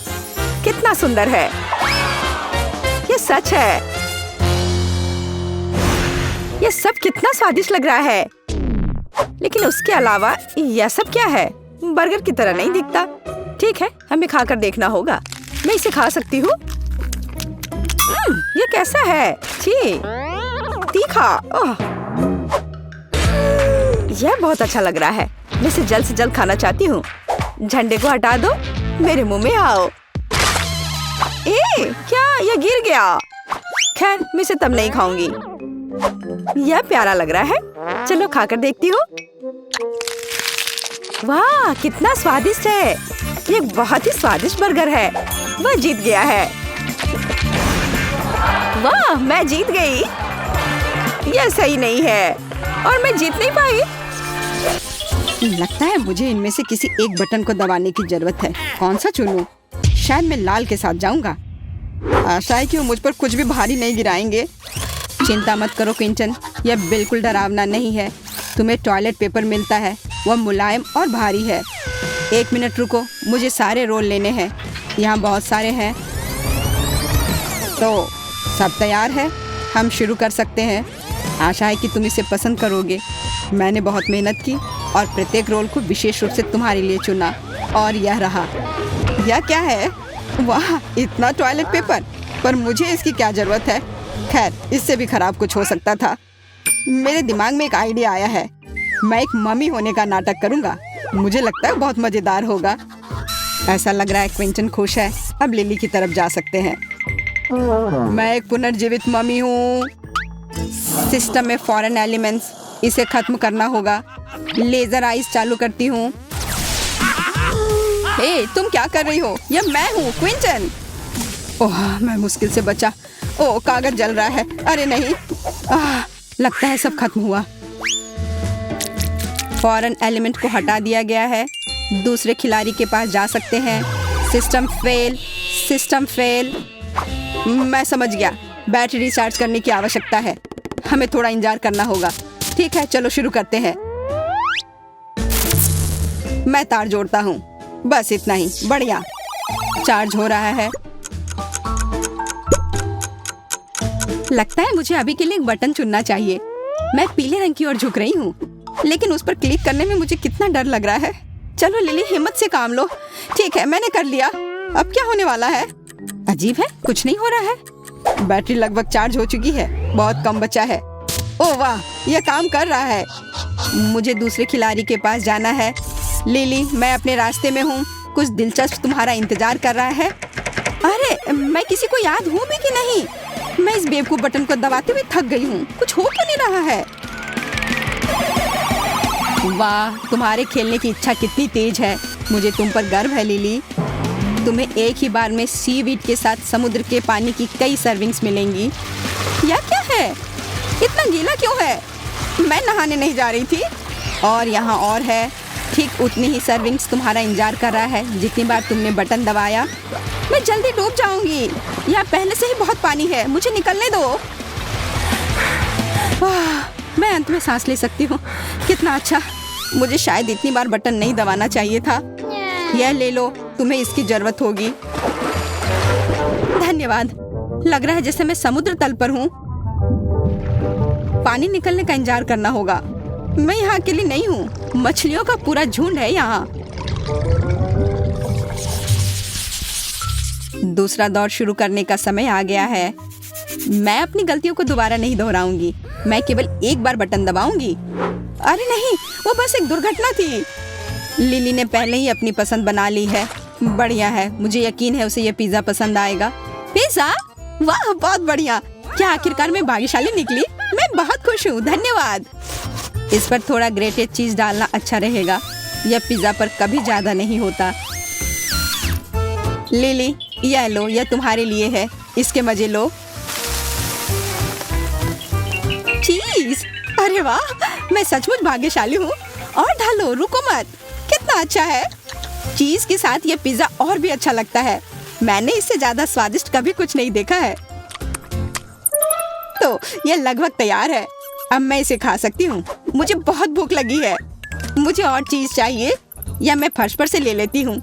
कितना सुंदर है। यह सच है। यह सब कितना स्वादिष्ट लग रहा है। लेकिन उसके अलावा यह सब क्या है? बर्गर की तरह नहीं दिखता। ठीक है, हमें खाकर देखना होगा। मैं इसे खा सकती हूँ। ये कैसा है? छी, तीखा। यह बहुत अच्छा लग रहा है। मैं इसे जल्द से जल्द खाना चाहती हूँ। झंडे को हटा दो। मेरे मुंह में आओ। क्या यह गिर गया? खैर, मैं इसे तब नहीं खाऊंगी। यह प्यारा लग रहा है। चलो खाकर देखती हूँ। वाह, कितना स्वादिष्ट है। ये बहुत ही स्वादिष्ट बर्गर है। वह जीत गया है। वाह, मैं जीत गई। यह सही नहीं है और मैं जीत नहीं पाई। लगता है मुझे इनमें से किसी एक बटन को दबाने की जरूरत है। कौन सा चुनूं? शायद मैं लाल के साथ जाऊंगा। आशा है कि वो मुझ पर कुछ भी भारी नहीं गिराएंगे। चिंता मत करो क्विंटन, यह बिल्कुल डरावना नहीं है। तुम्हें टॉयलेट पेपर मिलता है। वह मुलायम और भारी है। 1 मिनट रुको, मुझे सारे रोल लेने हैं। यहाँ बहुत सारे हैं। तो सब तैयार है, हम शुरू कर सकते हैं। आशा है कि तुम इसे पसंद करोगे। मैंने बहुत मेहनत की और प्रत्येक रोल को विशेष रूप से तुम्हारे लिए चुना। और यह रहा। यह क्या है? वाह, इतना टॉयलेट पेपर। पर मुझे इसकी क्या जरूरत है? खैर, इससे भी खराब कुछ हो सकता था। मेरे दिमाग में एक आइडिया आया है। मैं एक मम्मी होने का नाटक करूंगा। मुझे लगता है बहुत मजेदार होगा। ऐसा लग रहा है क्विंटन खुश है। अब लिली की तरफ जा सकते हैं। मैं एक पुनर्जीवित मम्मी हूँ। सिस्टम में फॉरेन एलिमेंट्स, इसे खत्म करना होगा। लेजर आइज चालू करती हूँ। हे, तुम क्या कर रही हो? यह मैं हूँ, क्विंटन। ओह, मैं मुश्किल से बचा। ओह, कागज जल रहा है। अरे नहीं। लगता है सब खत्म हुआ। फॉरेन एलिमेंट को हटा दिया गया है। दूसरे खिलाड़ी के पास जा सकते हैं। System fail, system fail. मैं समझ गया, बैटरी रिचार्ज करने की आवश्यकता है। हमें थोड़ा इंतजार करना होगा। ठीक है, चलो शुरू करते हैं। मैं तार जोड़ता हूँ, बस इतना ही। बढ़िया, चार्ज हो रहा है। लगता है मुझे अभी के लिए एक बटन चुनना चाहिए। मैं पीले रंग की ओर झुक रही हूँ, लेकिन उस पर क्लिक करने में मुझे कितना डर लग रहा है। चलो लिली, हिम्मत से काम लो। ठीक है, मैंने कर लिया। अब क्या होने वाला है? अजीब है, कुछ नहीं हो रहा है। बैटरी लगभग चार्ज हो चुकी है, बहुत कम बचा है। ओह वाह, यह काम कर रहा है। मुझे दूसरे खिलाड़ी के पास जाना है। लिली, मैं अपने रास्ते में हूँ। कुछ दिलचस्प तुम्हारा इंतजार कर रहा है। अरे, मैं किसी को याद हूँ भी कि नहीं? मैं इस बेवकूफ बटन को दबाते हुए थक गई हूँ। कुछ हो क्यों नहीं रहा है? वाह, तुम्हारे खेलने की इच्छा कितनी तेज है। मुझे तुम पर गर्व है लिली। तुम्हें एक ही बार में सीवीड के साथ समुद्र के पानी की कई सर्विंग्स मिलेंगी। यह क्या है? इतना गीला क्यों है? मैं नहाने नहीं जा रही थी। और यहाँ और है। ठीक उतनी ही सर्विंग्स तुम्हारा इंतजार कर रहा है जितनी बार तुमने बटन दबाया। मैं जल्दी डूब जाऊंगी। यहाँ पहले से ही बहुत पानी है, मुझे निकलने दो। मैं अंत में सांस ले सकती हूँ। कितना अच्छा। मुझे शायद इतनी बार बटन नहीं दबाना चाहिए था। यह ले लो, तुम्हें इसकी जरूरत होगी। धन्यवाद। लग रहा है जैसे मैं समुद्र तल पर हूँ। पानी निकलने का इंतजार करना होगा। मैं यहाँ अकेली नहीं हूँ, मछलियों का पूरा झुंड है यहाँ। दूसरा दौर शुरू करने का समय आ गया है। मैं अपनी गलतियों को दोबारा नहीं दोहराऊंगी। मैं केवल एक बार बटन दबाऊंगी। अरे नहीं, वो बस एक दुर्घटना थी। लिली ने पहले ही अपनी पसंद बना ली है। बढ़िया है, मुझे यकीन है उसे यह पिज्जा पसंद आएगा। पिज्जा? वाह, बहुत बढ़िया। क्या आखिरकार मैं भाग्यशाली निकली? मैं बहुत खुश हूँ, धन्यवाद। इस पर थोड़ा ग्रेटेड चीज डालना अच्छा रहेगा। यह पिज्जा पर कभी ज्यादा नहीं होता। लिली, यह लो, यह तुम्हारे लिए है। इसके मजे लो। चीज, अरे वाह, मैं सचमुच भाग्यशाली हूँ। और ढालो, रुको मत। कितना अच्छा है। चीज के साथ यह पिज्जा और भी अच्छा लगता है। मैंने इससे ज्यादा स्वादिष्ट कभी कुछ नहीं देखा है। तो यह लगभग तैयार है। अब मैं इसे खा सकती हूँ। मुझे बहुत भूख लगी है। मुझे और चीज चाहिए, या मैं फर्श पर से ले लेती हूँ।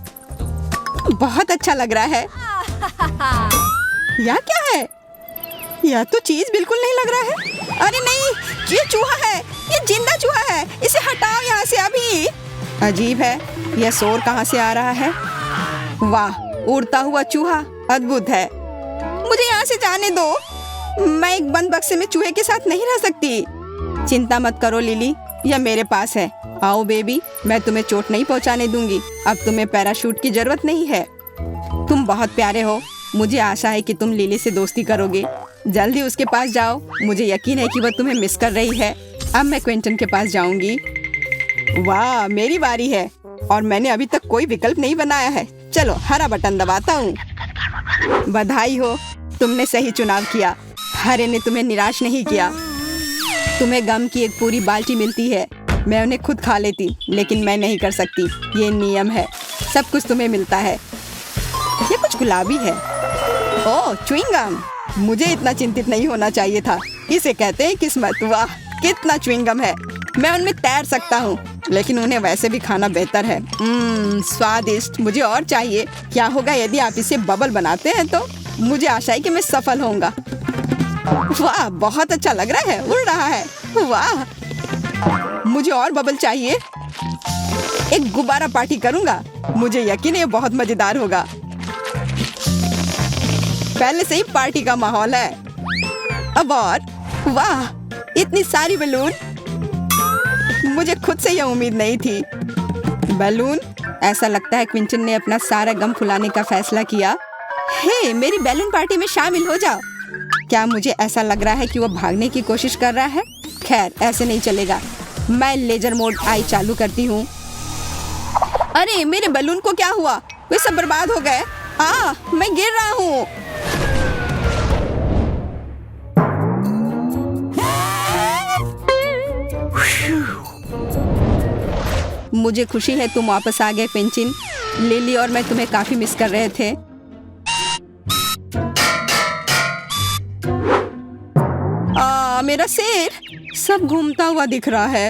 बहुत अच्छा लग रहा है। यह क्या है? यह तो चीज बिल्कुल नहीं लग रहा है। अरे नहीं, ये चूहा है। ये जिंदा चूहा है। इसे हटाओ यहाँ से अभी। अजीब है, यह शोर कहाँ से आ रहा है? वाह, उड़ता हुआ चूहा, अद्भुत है। मुझे यहाँ से जाने दो। मैं एक बंद बक्से में चूहे के साथ नहीं रह सकती। चिंता मत करो लिली, यह मेरे पास है। आओ बेबी, मैं तुम्हें चोट नहीं पहुँचाने दूंगी। अब तुम्हें पैराशूट की जरूरत नहीं है। तुम बहुत प्यारे हो। मुझे आशा है कि तुम लिली से दोस्ती करोगे। जल्दी उसके पास जाओ। मुझे यकीन है कि वह तुम्हें मिस कर रही है। अब मैं क्विंटन के पास जाऊंगी। वाह, मेरी बारी है और मैंने अभी तक कोई विकल्प नहीं बनाया है। चलो हरा बटन दबाता हूँ। बधाई हो, तुमने सही चुनाव किया। हरे ने तुम्हें निराश नहीं किया। तुम्हें गम की एक पूरी बाल्टी मिलती है। मैं उन्हें खुद खा लेती, लेकिन मैं नहीं कर सकती। ये नियम है। सब कुछ तुम्हें मिलता है। ये कुछ गुलाबी है। ओह, च्युइंगम। मुझे इतना चिंतित नहीं होना चाहिए था। इसे कहते हैं किस्मत। वाह, कितना च्युइंगम है। मैं उनमें तैर सकता हूँ, लेकिन उन्हें वैसे भी खाना बेहतर है। स्वादिष्ट। मुझे और चाहिए। क्या होगा यदि आप इसे बबल बनाते हैं? तो मुझे आशा है कि मैं सफल होऊंगा। वाह, बहुत अच्छा लग रहा है। उड़ रहा है। वाह, मुझे और बबल चाहिए। एक गुब्बारा पार्टी करूंगा। मुझे यकीन है ये बहुत मजेदार होगा। पहले से ही पार्टी का माहौल है। अब और, वाह, इतनी सारी बैलून। मुझे खुद से यह उम्मीद नहीं थी। बैलून? ऐसा लगता है क्विंटन ने अपना सारा गम फुलाने का फैसला किया। हे, मेरी बैलून पार्टी में शामिल हो जाओ। क्या मुझे ऐसा लग रहा है कि वह भागने की कोशिश कर रहा है? खैर, ऐसे नहीं चलेगा। मैं लेजर मोड आई चालू करती हूँ। अरे, मेरे बैलून को क्या हुआ? वे सब बर्बाद हो गए। मैं गिर रहा हूँ। मुझे खुशी है तुम वापस आ गए फिंचिन। लिली और मैं तुम्हें काफी मिस कर रहे थे। मेरा सिर सब घूमता हुआ दिख रहा है।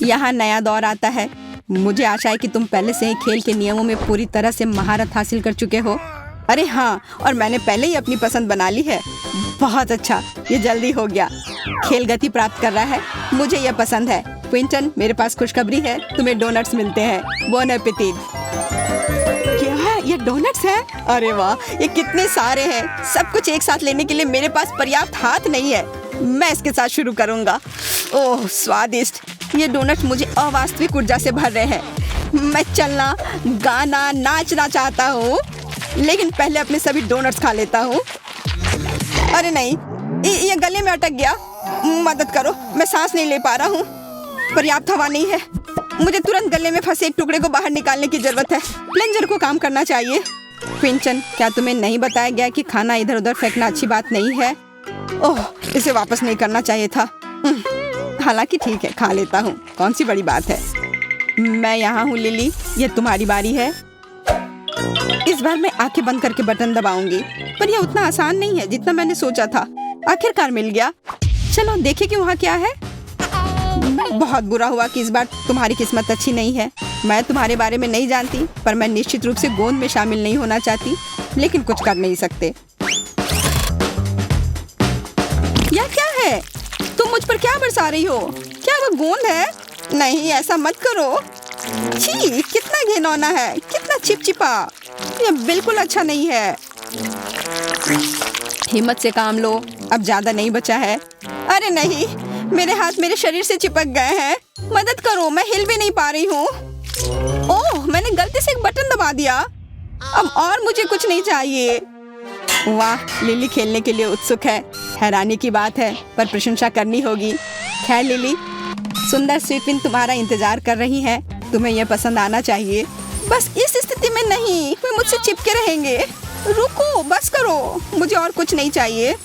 यहाँ नया दौर आता है। मुझे आशा है कि तुम पहले से ही खेल के नियमों में पूरी तरह से महारत हासिल कर चुके हो। अरे हाँ, और मैंने पहले ही अपनी पसंद बना ली है। बहुत अच्छा, ये जल्दी हो गया। खेल गति प्राप्त कर रहा है। मुझे यह पसंद है। क्विंटन, मेरे पास खुशखबरी है, तुम्हें डोनट्स मिलते हैं। Bone appétit. क्या है ये डोनट्स है? अरे वाह, ये कितने सारे हैं। सब कुछ एक साथ लेने के लिए मेरे पास पर्याप्त हाथ नहीं है। मैं इसके साथ शुरू करूंगा। ओह स्वादिष्ट, ये डोनट्स मुझे अवास्तविक ऊर्जा से भर रहे हैं। मैं चलना, गाना, नाचना चाहता हूँ, लेकिन पहले अपने सभी डोनट्स खा लेता हूँ। अरे नहीं, ये गले में अटक गया। मदद करो, मैं सांस नहीं ले पा रहा हूँ। पर्याप्त हवा नहीं है। मुझे तुरंत गले में फंसे एक टुकड़े को बाहर निकालने की जरूरत है। प्लंजर को काम करना चाहिए। क्विंटन, क्या तुम्हें नहीं बताया गया कि खाना इधर उधर फेंकना अच्छी बात नहीं है? ओह, इसे वापस नहीं करना चाहिए था। हालांकि ठीक है, खा लेता हूँ। कौन सी बड़ी बात है। मैं यहाँ हूँ लिली, ये तुम्हारी बारी है। इस बार मैं आंखें बंद करके बटन दबाऊंगी, पर यह उतना आसान नहीं है जितना मैंने सोचा था। आखिरकार मिल गया। चलो देखें कि वहाँ क्या है। बहुत बुरा हुआ कि इस बार तुम्हारी किस्मत अच्छी नहीं है। मैं तुम्हारे बारे में नहीं जानती, पर मैं निश्चित रूप से गोंद में शामिल नहीं होना चाहती, लेकिन कुछ कर नहीं सकते। यह क्या है? तुम मुझ पर क्या बरसा रही हो? क्या वो गोंद है? नहीं, ऐसा मत करो। छी, कितना घिनौना है, कितना चिपचिपा। यह बिल्कुल अच्छा नहीं है। हिम्मत से काम लो, अब ज्यादा नहीं बचा है। अरे नहीं, मेरे हाथ मेरे शरीर से चिपक गए हैं। मदद करो, मैं हिल भी नहीं पा रही हूँ। ओह, मैंने गलती से एक बटन दबा दिया। अब और मुझे कुछ नहीं चाहिए। वाह, लिली खेलने के लिए उत्सुक है। हैरानी की बात है, पर प्रशंसा करनी होगी। खैर लिली, सुंदर स्वीपिन तुम्हारा इंतजार कर रही है। तुम्हें यह पसंद आना चाहिए। बस इस स्थिति में नहीं, वे मुझसे चिपके रहेंगे। रुको, बस करो, मुझे और कुछ नहीं चाहिए।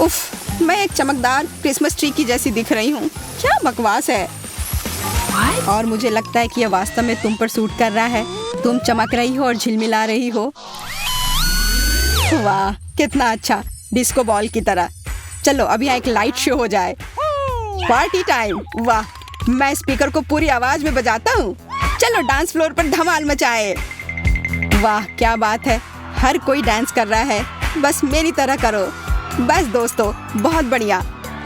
उफ, मैं एक चमकदार क्रिसमस ट्री की जैसी दिख रही हूँ। क्या बकवास है। और मुझे लगता है कि यह वास्तव में तुम पर सूट कर रहा है। तुम चमक रही हो और झिलमिला रही हो। वाह, कितना अच्छा, डिस्को बॉल की तरह। चलो अभी यहाँ एक लाइट शो हो जाए। Party time. वाह, मैं स्पीकर को पूरी आवाज में बजाता हूँ। चलो डांस फ्लोर पर धमाल मचाए। वाह क्या बात है, हर कोई डांस कर रहा है। बस मेरी तरह करो। बस दोस्तों, बहुत बढ़िया,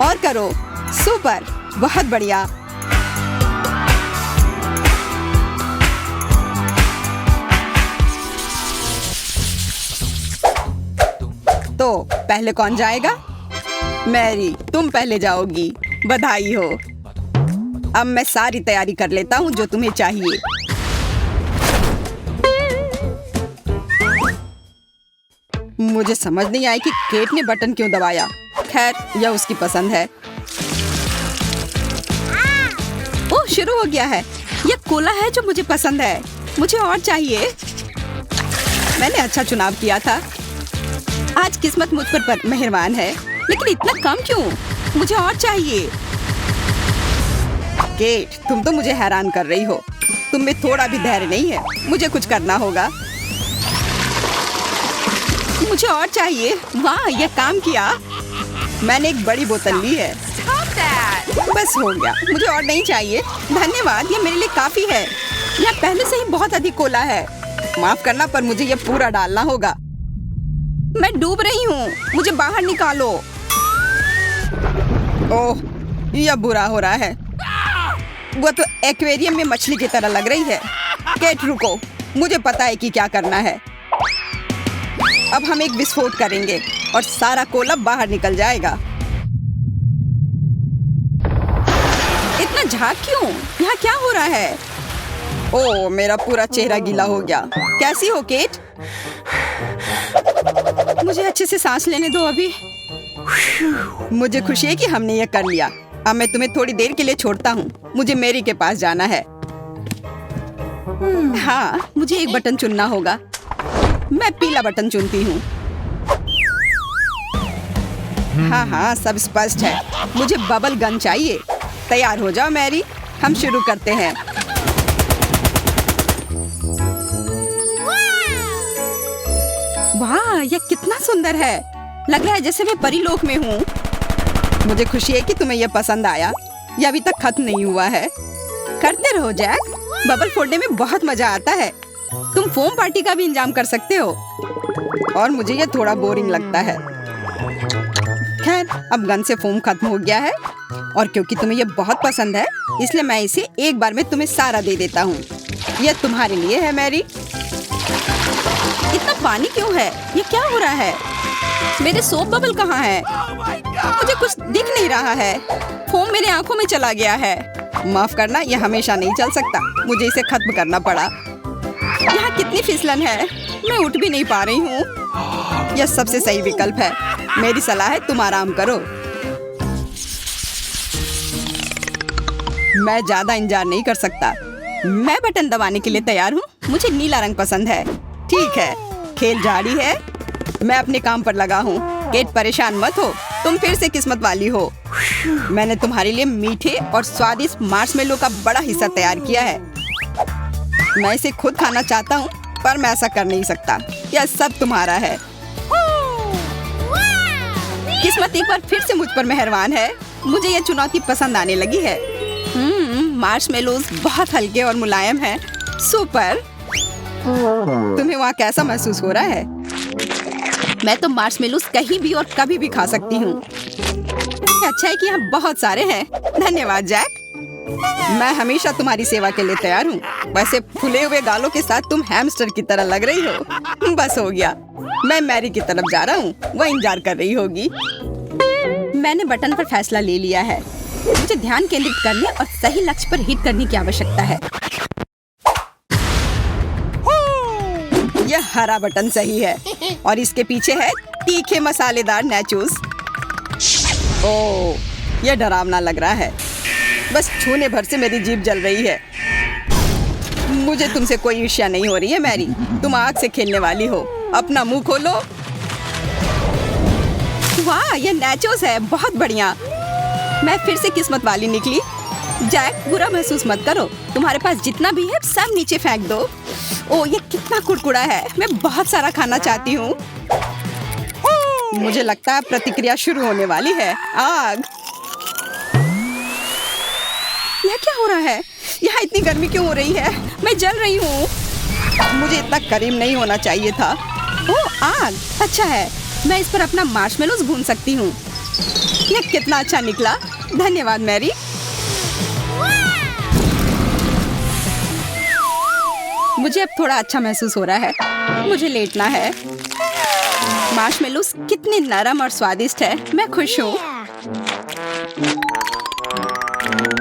और करो। सुपर, बहुत बढ़िया। तो पहले कौन जाएगा? मैरी, तुम पहले जाओगी। बधाई हो। अब मैं सारी तैयारी कर लेता हूँ जो तुम्हें चाहिए। मुझे समझ नहीं आया कि केट ने बटन क्यों दबाया। खैर, यह उसकी पसंद है। ओह, शुरू हो गया है। यह कोला है जो मुझे पसंद है। मुझे और चाहिए। मैंने अच्छा चुनाव किया था। आज किस्मत मुझ पर मेहरबान है, लेकिन इतना कम क्यों? मुझे और चाहिए। केट, तुम तो मुझे हैरान कर रही हो। तुम में थोड़ा भी धैर्य नहीं है। मुझे कुछ करना होगा। मुझे और चाहिए। वाह, यह काम किया। मैंने एक बड़ी बोतल ली है। बस हो गया, मुझे और नहीं चाहिए। धन्यवाद, यह मेरे लिए काफी है। यह पहले से ही बहुत अधिक कोला है। माफ करना, पर मुझे यह पूरा डालना होगा। मैं डूब रही हूँ, मुझे बाहर निकालो। ओह, यह बुरा हो रहा है। वो तो एक्वेरियम में मछली की तरह लग रही है। केट रुको, मुझे पता है कि क्या करना है। अब हम एक विस्फोट करेंगे और सारा कोला बाहर निकल जाएगा। इतना झाग क्यों? यहाँ क्या हो रहा है? ओह, मेरा पूरा चेहरा गीला हो गया। कैसी हो केट? मुझे अच्छे से सांस लेने दो अभी। मुझे खुशी है कि हमने ये कर लिया। अब मैं तुम्हें थोड़ी देर के लिए छोड़ता हूँ। मुझे मेरी के पास जाना है। हाँ, मुझे एक बटन चुनना होगा। मैं पीला बटन चुनती हूँ। हाँ हाँ, सब स्पष्ट है। मुझे बबल गन चाहिए। तैयार हो जाओ मैरी, हम शुरू करते हैं। वाह, यह कितना सुंदर है। लग रहा है जैसे मैं परीलोक में हूँ। मुझे खुशी है कि तुम्हें यह पसंद आया। यह अभी तक खत्म नहीं हुआ है। करते रहो जैक, बबल फोड़ने में बहुत मजा आता है। तुम फोम पार्टी का भी इंतजाम कर सकते हो। और मुझे यह थोड़ा बोरिंग लगता है। खैर, अब गन से फोम खत्म हो गया है और क्योंकि तुम्हें यह बहुत पसंद है इसलिए मैं इसे एक बार में तुम्हें सारा दे देता हूँ। यह तुम्हारे लिए है मैरी। इतना पानी क्यों है? ये क्या हो रहा है? मेरे सोप बबल कहाँ है? मुझे कुछ दिख नहीं रहा है। फोम मेरे आंखों में चला गया है। माफ करना, यह हमेशा नहीं चल सकता। मुझे इसे खत्म करना पड़ा। यहाँ कितनी फिसलन है, मैं उठ भी नहीं पा रही हूँ। यह सबसे सही विकल्प है। मेरी सलाह है तुम आराम करो। मैं ज्यादा इंतजार नहीं कर सकता। मैं बटन दबाने के लिए तैयार हूँ। मुझे नीला रंग पसंद है। ठीक है, खेल जारी है। मैं अपने काम पर लगा हूँ। केट, परेशान मत हो, तुम फिर से किस्मत वाली हो। मैंने तुम्हारे लिए मीठे और स्वादिष्ट मार्शमेलो का बड़ा हिस्सा तैयार किया है। मैं इसे खुद खाना चाहता हूँ पर मैं ऐसा कर नहीं सकता। यह सब तुम्हारा है। किस्मत एक बार फिर से मुझ पर मेहरबान है। मुझे यह चुनौती पसंद आने लगी है। मार्शमेलोज बहुत हल्के और मुलायम हैं। सुपर। तुम्हें वहाँ कैसा महसूस हो रहा है? मैं तो मार्शमेलोज कहीं भी और कभी भी खा सकती हूँ। अच्छा है कि यहाँ बहुत सारे हैं। धन्यवाद जैक। मैं हमेशा तुम्हारी सेवा के लिए तैयार हूँ। वैसे फूले हुए गालों के साथ तुम हैमस्टर की तरह लग रही हो। बस हो गया। मैं मैरी की तरफ जा रहा हूँ। वह इंतजार कर रही होगी। मैंने बटन पर फैसला ले लिया है। मुझे ध्यान केंद्रित करने और सही लक्ष्य पर हिट करने की आवश्यकता है। यह हरा बटन सही है और इसके पीछे है तीखे मसालेदार नाचोस। ओह, यह डरावना लग रहा है। बस छूने भर से मेरी जीभ जल रही है। मुझे तुमसे कोई ईर्ष्या नहीं हो रही है मैरी। तुम आग से खेलने वाली हो। अपना मुंह खोलो। वाह, यह नाचोस है। बहुत बढ़िया। मैं फिर से किस्मत वाली निकली। जैक, बुरा महसूस मत करो। तुम्हारे पास जितना भी है सब नीचे फेंक दो। ओह, ये कितना कुड़कुड़ा है। मैं बहुत सारा खाना चाहती हूँ। मुझे लगता है प्रतिक्रिया शुरू होने वाली है। आग। यह क्या हो रहा है? यहाँ इतनी गर्मी क्यों हो रही है? मैं जल रही हूँ। मुझे इतना करीब नहीं होना चाहिए था। ओह, आग। अच्छा है, मैं इस पर अपना मार्शमेलोज भून सकती हूँ। यह कितना अच्छा निकला। धन्यवाद मैरी। मुझे अब थोड़ा अच्छा महसूस हो रहा है। मुझे लेटना है। मार्शमेलोज कितने नरम और स्वादिष्ट है। मैं खुश हूँ।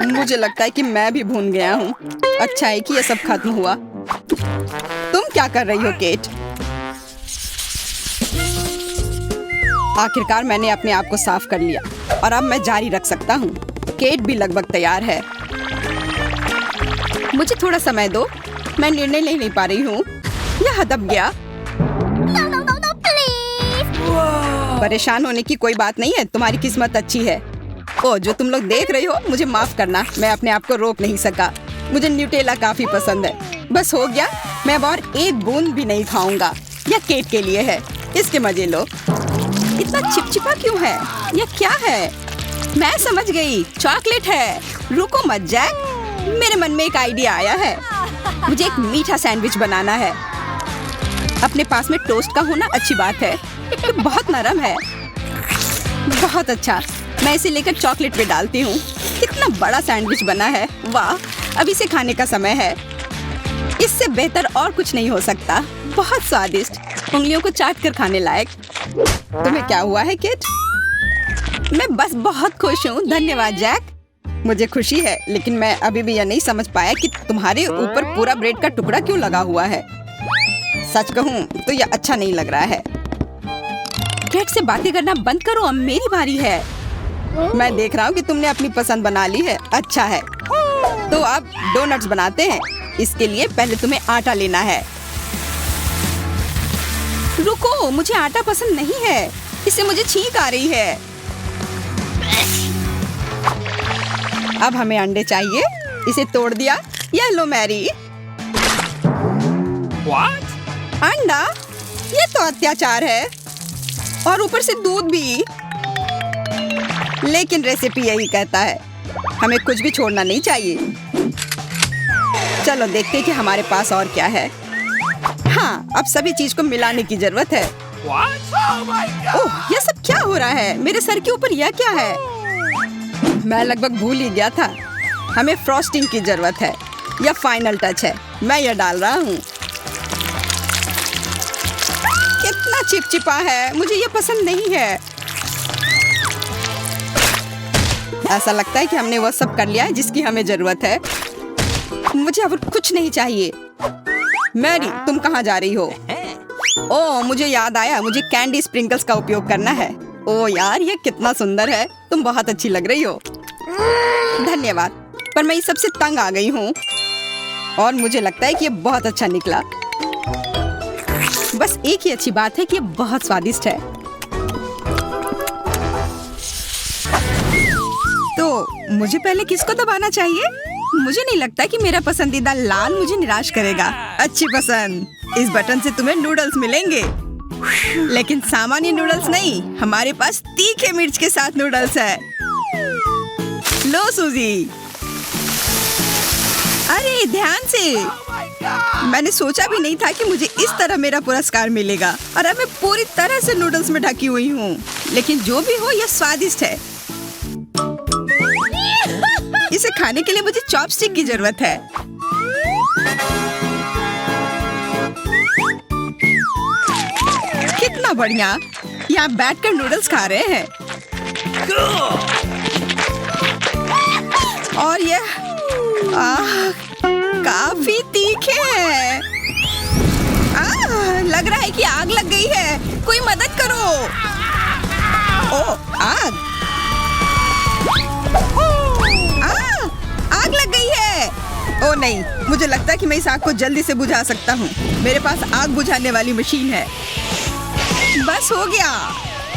मुझे लगता है कि मैं भी भून गया हूँ। अच्छा है कि यह सब खत्म हुआ। तुम क्या कर रही हो केट? आखिरकार मैंने अपने आप को साफ कर लिया और अब मैं जारी रख सकता हूँ। केट भी लगभग तैयार है। मुझे थोड़ा समय दो। मैं निर्णय ले नहीं पा रही हूँ। यह दब गया। परेशान होने की कोई बात नहीं है। तुम्हारी किस्मत अच्छी है। ओ, जो तुम लोग देख रहे हो, मुझे माफ करना। मैं अपने आप को रोक नहीं सका। मुझे न्यूटेला काफी पसंद है। बस हो गया। मैं अब और एक बूंद भी नहीं खाऊंगा। यह केट के लिए है। इसके मजे लो। इतना चिपचिपा क्यों है? यह क्या है? मैं समझ गई। चॉकलेट है। रुको मत जैक, मेरे मन में एक आइडिया आया है। मुझे एक मीठा सैंडविच बनाना है। अपने पास में टोस्ट का होना अच्छी बात है। ये बहुत नरम है। बहुत अच्छा। मैं इसे लेकर चॉकलेट पे डालती हूँ। कितना बड़ा सैंडविच बना है। वाह, अब इसे खाने का समय है। इससे बेहतर और कुछ नहीं हो सकता। बहुत स्वादिष्ट, उंगलियों को चाट कर खाने लायक। तुम्हें क्या हुआ है किट? मैं बस बहुत खुश हूँ। धन्यवाद जैक। मुझे खुशी है, लेकिन मैं अभी भी यह नहीं समझ पाया कि तुम्हारे ऊपर पूरा ब्रेड का टुकड़ा क्यों लगा हुआ है। सच कहूँ तो यह अच्छा नहीं लग रहा है। केट से बातें करना बंद करो, अब मेरी बारी है। मैं देख रहा हूँ कि तुमने अपनी पसंद बना ली है। अच्छा है, तो अब डोनट्स बनाते हैं। इसके लिए पहले तुम्हें आटा लेना है। रुको, मुझे आटा पसंद नहीं है। इससे मुझे छींक आ रही है। अब हमें अंडे चाहिए। इसे तोड़ दिया। यह लो मैरी। अंडा? ये तो अत्याचार है, और ऊपर से दूध भी। लेकिन रेसिपी यही कहता है, हमें कुछ भी छोड़ना नहीं चाहिए। चलो देखते हैं कि हमारे पास और क्या है। हाँ, अब सभी चीज को मिलाने की जरूरत है। ओह, ये सब क्या हो रहा है? मेरे सर के ऊपर यह क्या है? मैं लगभग भूल ही गया था। हमें फ्रॉस्टिंग की जरूरत है। यह फाइनल टच है। मैं यह डाल रहा हूँ। कितना चिपचिपा है, मुझे ये पसंद नहीं है। ऐसा लगता है कि हमने वह सब कर लिया है जिसकी हमें जरूरत है। मुझे अब कुछ नहीं चाहिए। मैरी, तुम कहाँ जा रही हो? ओह, मुझे याद आया, मुझे कैंडी स्प्रिंकल्स का उपयोग करना है। ओह यार, ये कितना सुंदर है। तुम बहुत अच्छी लग रही हो। धन्यवाद, पर मैं इस सबसे तंग आ गई हूँ, और मुझे लगता है कि ये बहुत अच्छा निकला। बस एक ही अच्छी बात है कि ये बहुत स्वादिष्ट है। तो मुझे पहले किसको दबाना चाहिए? मुझे नहीं लगता कि मेरा पसंदीदा लाल मुझे निराश करेगा। अच्छी पसंद। इस बटन से तुम्हें नूडल्स मिलेंगे, लेकिन सामान्य नूडल्स नहीं। हमारे पास तीखे मिर्च के साथ नूडल्स है। लो सूजी। अरे ध्यान से। मैंने सोचा भी नहीं था कि मुझे इस तरह मेरा पुरस्कार मिलेगा, और अब मैं पूरी तरह से नूडल्स में ढकी हुई हूँ। लेकिन जो भी हो, यह स्वादिष्ट है। इसे खाने के लिए मुझे चॉपस्टिक की जरूरत है। कितना बढ़िया। यहाँ बैठकर नूडल्स खा रहे हैं। और यह काफी तीखे हैं। लग रहा है कि आग लग गई है। कोई मदद करो। ओह, आग। आग लग गई है। ओह नहीं, मुझे लगता है कि मैं इस आग को जल्दी से बुझा सकता हूँ। मेरे पास आग बुझाने वाली मशीन है। बस हो गया,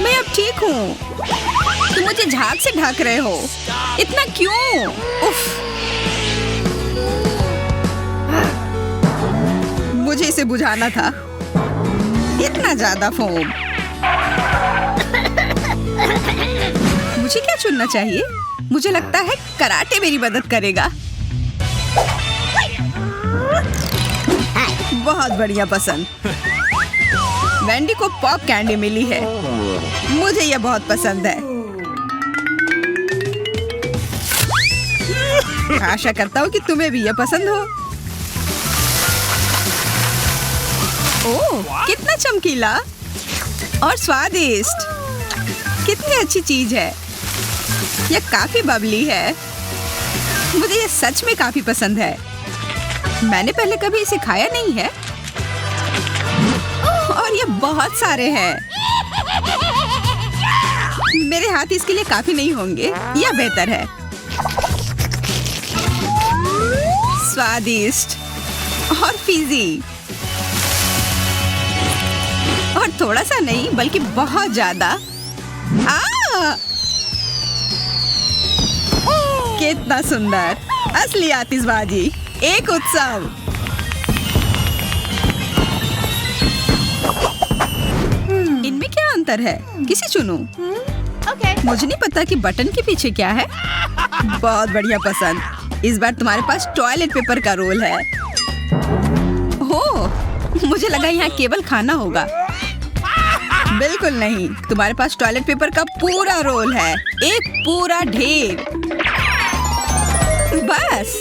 मैं अब ठीक हूँ। तुम मुझे झाग से ढक रहे हो। इतना क्यों? उफ। मुझे इसे बुझाना था। इतना ज्यादा फोम। मुझे क्या चुनना चाहिए? मुझे लगता है कराटे मेरी मदद करेगा। बहुत बढ़िया पसंद। वेंडी को पॉप कैंडी मिली है। मुझे यह बहुत पसंद है। आशा करता हूँ कि तुम्हें भी यह पसंद हो। ओह, कितना चमकीला और स्वादिष्ट। कितनी अच्छी चीज है। यह काफी बबली है। मुझे यह सच में काफी पसंद है। मैंने पहले कभी इसे खाया नहीं है, और ये बहुत सारे हैं। मेरे हाथ इसके लिए काफी नहीं होंगे। यह बेहतर है। स्वादिष्ट और फीजी, और थोड़ा सा नहीं बल्कि बहुत ज्यादा। कितना सुंदर। असली आतिशबाजी, एक उत्सव। इनमें क्या अंतर है? किसे चुनूं? मुझे नहीं पता कि बटन के पीछे क्या है। बहुत बढ़िया पसंद। इस बार तुम्हारे पास टॉयलेट पेपर का रोल है। ओह, मुझे लगा यहाँ केवल खाना होगा। बिल्कुल नहीं, तुम्हारे पास टॉयलेट पेपर का पूरा रोल है। एक पूरा ढेर। बस।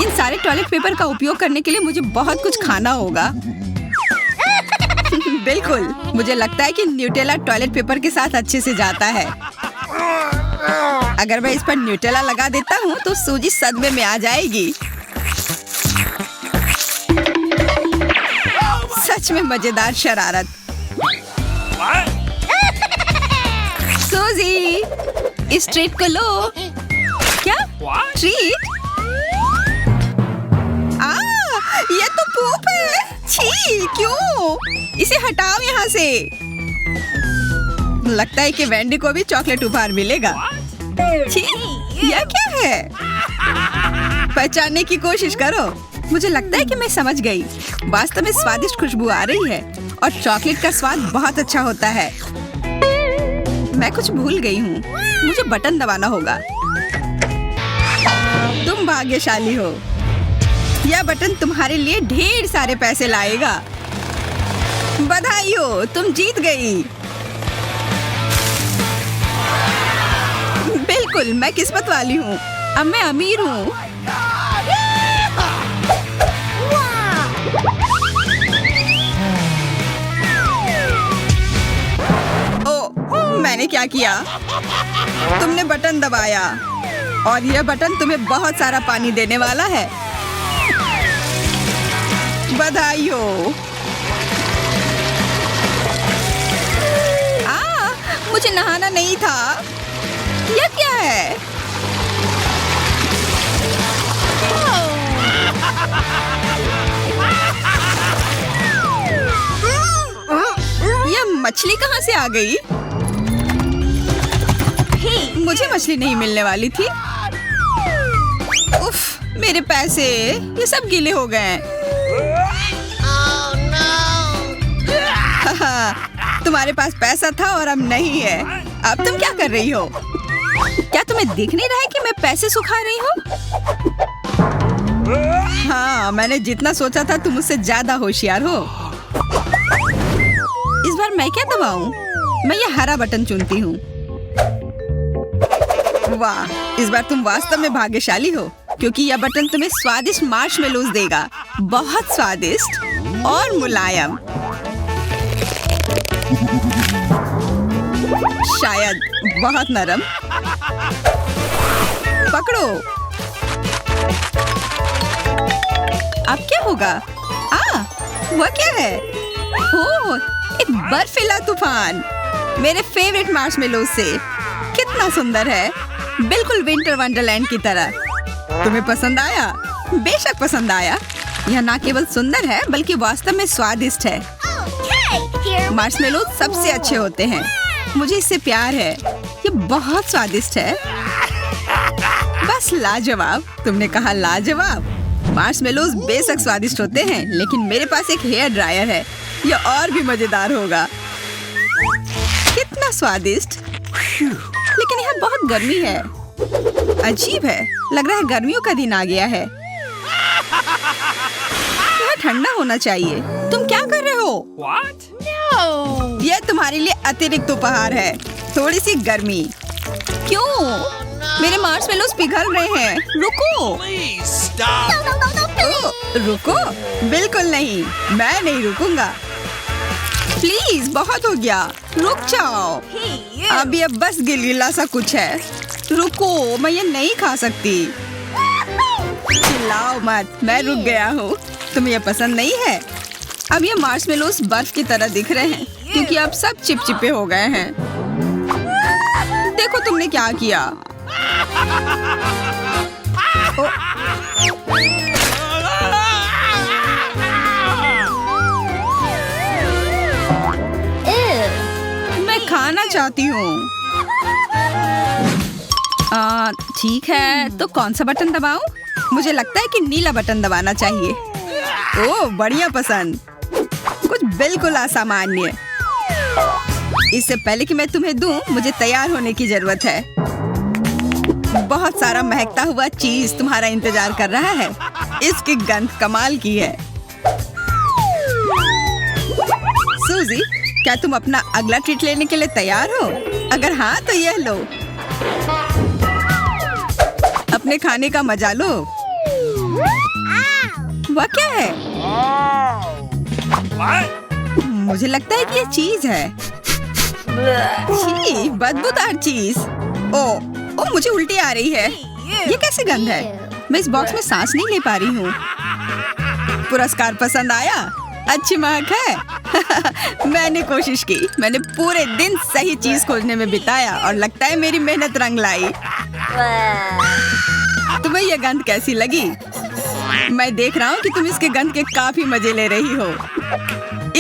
इन सारे टॉयलेट पेपर का उपयोग करने के लिए मुझे बहुत कुछ खाना होगा। बिल्कुल, मुझे लगता है कि न्यूटेला टॉयलेट पेपर के साथ अच्छे से जाता है। अगर मैं इस पर न्यूटेला लगा देता हूँ तो सूजी सदमे में आ जाएगी। सच में मजेदार शरारत। सूजी, इस ट्रीट को लो। क्या ट्रीट? ये तो पूप है। छी, क्यों? इसे हटाओ यहाँ से। लगता है कि वेंडी को भी चॉकलेट उपहार मिलेगा। छी, यह क्या है? पहचानने की कोशिश करो। मुझे लगता है कि मैं समझ गई। वास्तव में स्वादिष्ट खुशबू आ रही है और चॉकलेट का स्वाद बहुत अच्छा होता है। मैं कुछ भूल गई हूँ। मुझे बटन दबाना होगा। तुम भाग्यशाली हो। यह बटन तुम्हारे लिए ढेर सारे पैसे लाएगा। बधाई हो, तुम जीत गई। बिल्कुल, मैं किस्मत वाली हूँ। अब मैं अमीर हूँ। ओ, मैंने क्या किया? तुमने बटन दबाया और यह बटन तुम्हें बहुत सारा पानी देने वाला है। बधाई हो। मुझे नहाना नहीं था। यह क्या है? यह मछली कहाँ से आ गई? मुझे मछली नहीं मिलने वाली थी। उफ, मेरे पैसे ये सब गीले हो गए। तुम्हारे पास पैसा था और अब नहीं है। अब तुम क्या कर रही हो? क्या तुम्हें दिख नहीं रहा है कि मैं पैसे सुखा रही हूँ? हाँ, मैंने जितना सोचा था तुम मुझसे ज्यादा होशियार हो। इस बार मैं क्या दबाऊं? मैं ये हरा बटन चुनती हूँ। वाह, इस बार तुम वास्तव में भाग्यशाली हो, क्योंकि यह बटन तुम्हें स्वादिष्ट मार्शमेलोज देगा। बहुत स्वादिष्ट और मुलायम। शायद बहुत नरम। पकड़ो। अब क्या होगा? वह क्या है? ओह, एक बर्फीला तूफान। मेरे फेवरेट मार्शमेलोज से। कितना सुंदर है, बिल्कुल विंटर वंडरलैंड की तरह। तुम्हें पसंद आया? बेशक पसंद आया। यह न केवल सुंदर है बल्कि वास्तव में स्वादिष्ट है। मार्शमेलोज सबसे अच्छे होते हैं। मुझे इससे प्यार है। ये बहुत स्वादिष्ट है। बस लाजवाब। तुमने कहा लाजवाब। मार्शमेलोज बेशक स्वादिष्ट होते हैं, लेकिन मेरे पास एक हेयर ड्रायर है। यह और भी मजेदार होगा। कितना स्वादिष्ट। लेकिन यहाँ बहुत गर्मी है। अजीब है, लग रहा है गर्मियों का दिन आ गया है। यह ठंडा होना चाहिए। तुम क्या कर रहे हो? What? यह तुम्हारे लिए अतिरिक्त उपहार है। थोड़ी सी गर्मी। क्यों? मेरे मार्शमेलोज पिघल रहे हैं। रुको। Please stop. रुको। बिल्कुल नहीं, मैं नहीं रुकूंगा। प्लीज, बहुत हो गया। रुक जाओ। अब ये बस गिलगिला सा कुछ है। रुको, मैं ये नहीं खा सकती। चिल्लाओ मत, मैं रुक गया हूँ। तुम्हें ये पसंद नहीं है? अब ये मार्शमेलोज बर्फ की तरह दिख रहे हैं, क्योंकि अब सब चिपचिपे हो गए हैं। देखो तुमने क्या किया। मैं खाना चाहती हूँ। ठीक है, तो कौन सा बटन दबाऊं? मुझे लगता है कि नीला बटन दबाना चाहिए। ओह, बढ़िया पसंद। कुछ बिल्कुल असामान्य। इससे पहले कि मैं तुम्हें दूं, मुझे तैयार होने की जरूरत है। बहुत सारा महकता हुआ चीज तुम्हारा इंतजार कर रहा है। इसकी गंध कमाल की है। सूजी, क्या तुम अपना अगला ट्रीट लेने के लिए तैयार हो? अगर हाँ, तो यह लो। अपने खाने का मजा लो। वह क्या है? What? मुझे लगता है कि ये चीज है। छी, बदबूदार चीज। ओ, मुझे उल्टी आ रही है। ये कैसी गंध है? मैं इस बॉक्स में सांस नहीं ले पा रही हूँ। पुरस्कार पसंद आया? अच्छी महक है। मैंने कोशिश की। मैंने पूरे दिन सही चीज खोजने में बिताया और लगता है मेरी मेहनत रंग लाई। तुम्हें यह गंध कैसी लगी? मैं देख रहा हूँ कि तुम इसके गंध के काफी मजे ले रही हो।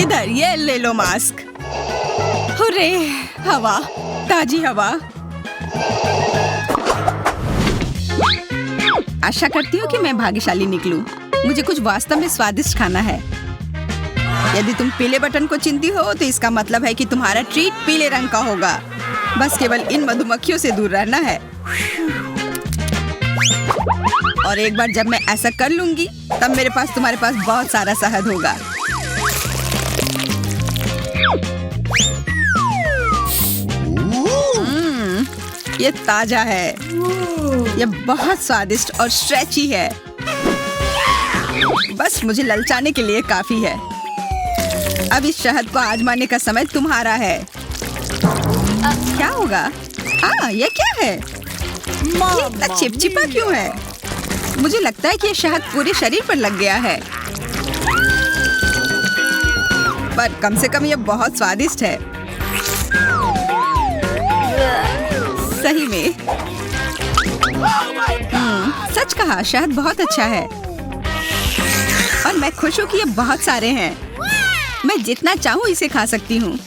इधर ये ले लो मास्क। हुर्रे, हवा, ताजी हवा। आशा करती हूँ कि मैं भाग्यशाली निकलूं। मुझे कुछ वास्तव में स्वादिष्ट खाना है। यदि तुम पीले बटन को चुनती हो तो इसका मतलब है कि तुम्हारा ट्रीट पीले रंग का होगा। बस केवल इन मधुमक्खियों से दूर रहना है। और एक बार जब मैं ऐसा कर लूंगी तब मेरे पास तुम्हारे पास बहुत सारा शहद होगा। ये ताजा है। ये बहुत स्वादिष्ट और स्ट्रेची है। बस मुझे ललचाने के लिए काफी है। अब इस शहद को आजमाने का समय तुम्हारा है। क्या होगा? ये क्या है? ये इतना चिपचिपा क्यों है? मुझे लगता है कि ये शहद पूरे शरीर पर लग गया है। पर कम से कम ये बहुत स्वादिष्ट है। सही में। सच कहा, शहद बहुत अच्छा है। और मैं खुश हूँ कि ये बहुत सारे हैं। मैं जितना चाहूँ इसे खा सकती हूँ।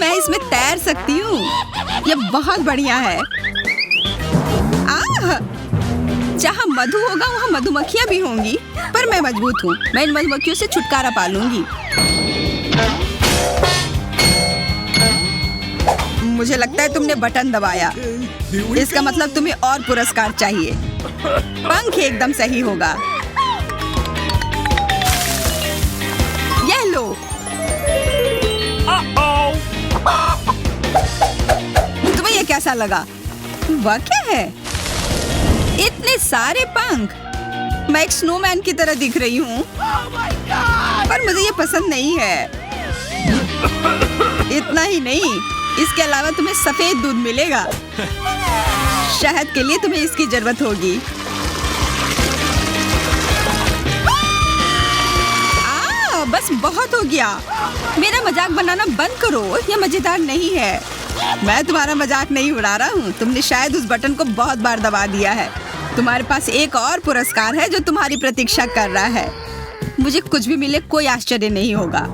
मैं इसमें तैर सकती हूँ। ये बहुत बढ़िया है। जहाँ मधु होगा वहाँ मधुमक्खियाँ भी होंगी, पर मैं मजबूत हूँ। मैं इन मधुमक्खियों से छुटकारा पा लूंगी। मुझे लगता है तुमने बटन दबाया। इसका मतलब तुम्हें और पुरस्कार चाहिए। पंख एकदम सही होगा। यह लो। तुम्हें ये कैसा लगा? वह क्या है? इतने सारे पंख। मैं एक स्नोमैन की तरह दिख रही हूँ। पर मुझे ये पसंद नहीं है। इतना ही नहीं, इसके अलावा तुम्हें सफेद दूध मिलेगा। शहद के लिए तुम्हें इसकी जरूरत होगी। बस बहुत हो गया। मेरा मजाक बनाना बंद करो। यह मजेदार नहीं है। मैं तुम्हारा मजाक नहीं उड़ा रहा हूँ। तुमने शायद उस बटन को बहुत बार दबा दिया है। तुम्हारे पास एक और पुरस्कार है जो तुम्हारी प्रतीक्षा कर रहा है। मुझे कुछ भी मिले कोई आश्चर्य नहीं होगा।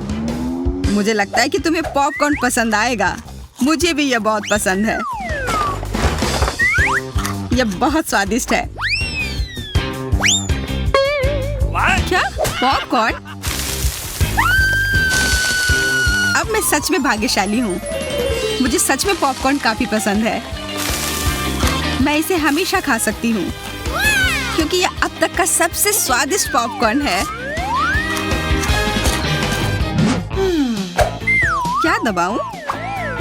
मुझे लगता है कि तुम्हें पॉपकॉर्न पसंद आएगा। मुझे भी यह बहुत पसंद है। यह बहुत स्वादिष्ट है। क्या पॉपकॉर्न? अब मैं सच में भाग्यशाली हूँ। मुझे सच में पॉपकॉर्न काफी पसंद है। मैं इसे हमेशा खा सकती हूँ क्योंकि यह अब तक का सबसे स्वादिष्ट पॉपकॉर्न है। क्या दबाऊं?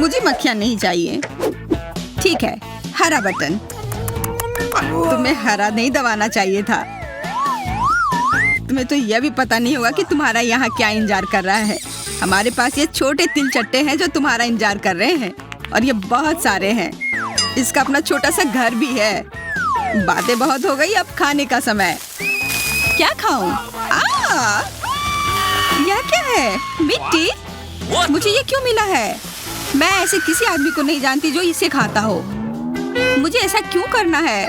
मुझे मक्खियाँ नहीं चाहिए। ठीक है, हरा बटन। तुम्हें हरा नहीं दबाना चाहिए था। तुम्हें तो यह भी पता नहीं होगा कि तुम्हारा यहाँ क्या इंतजार कर रहा है। हमारे पास ये छोटे तिल चट्टे हैं जो तुम्हारा इंतजार कर रहे हैं, और ये बहुत सारे हैं। इसका अपना छोटा सा घर भी है। बातें बहुत हो गई, अब खाने का समय। क्या खाऊं? यह क्या है? मिट्टी? मुझे ये क्यों मिला है? मैं ऐसे किसी आदमी को नहीं जानती जो इसे खाता हो। मुझे ऐसा क्यों करना है?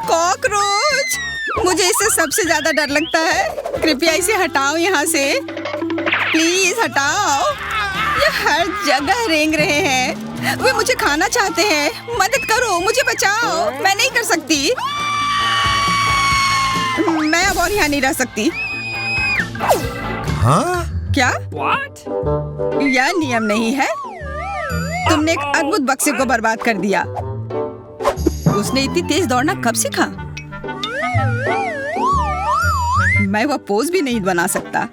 कॉकरोच! मुझे इससे सबसे ज्यादा डर लगता है। कृपया इसे हटाओ यहाँ से। प्लीज हटाओ। ये हर जगह रेंग रहे हैं। वे मुझे खाना चाहते हैं। मदद करो, मुझे बचाओ। मैं नहीं कर सकती। मैं अब और यहाँ नहीं रह सकती। Huh? क्या? यह नियम नहीं है। तुमने एक अद्भुत बक्से को बर्बाद कर दिया। उसने इतनी तेज दौड़ना कब सीखा? मैं वह पोज भी नहीं बना सकता।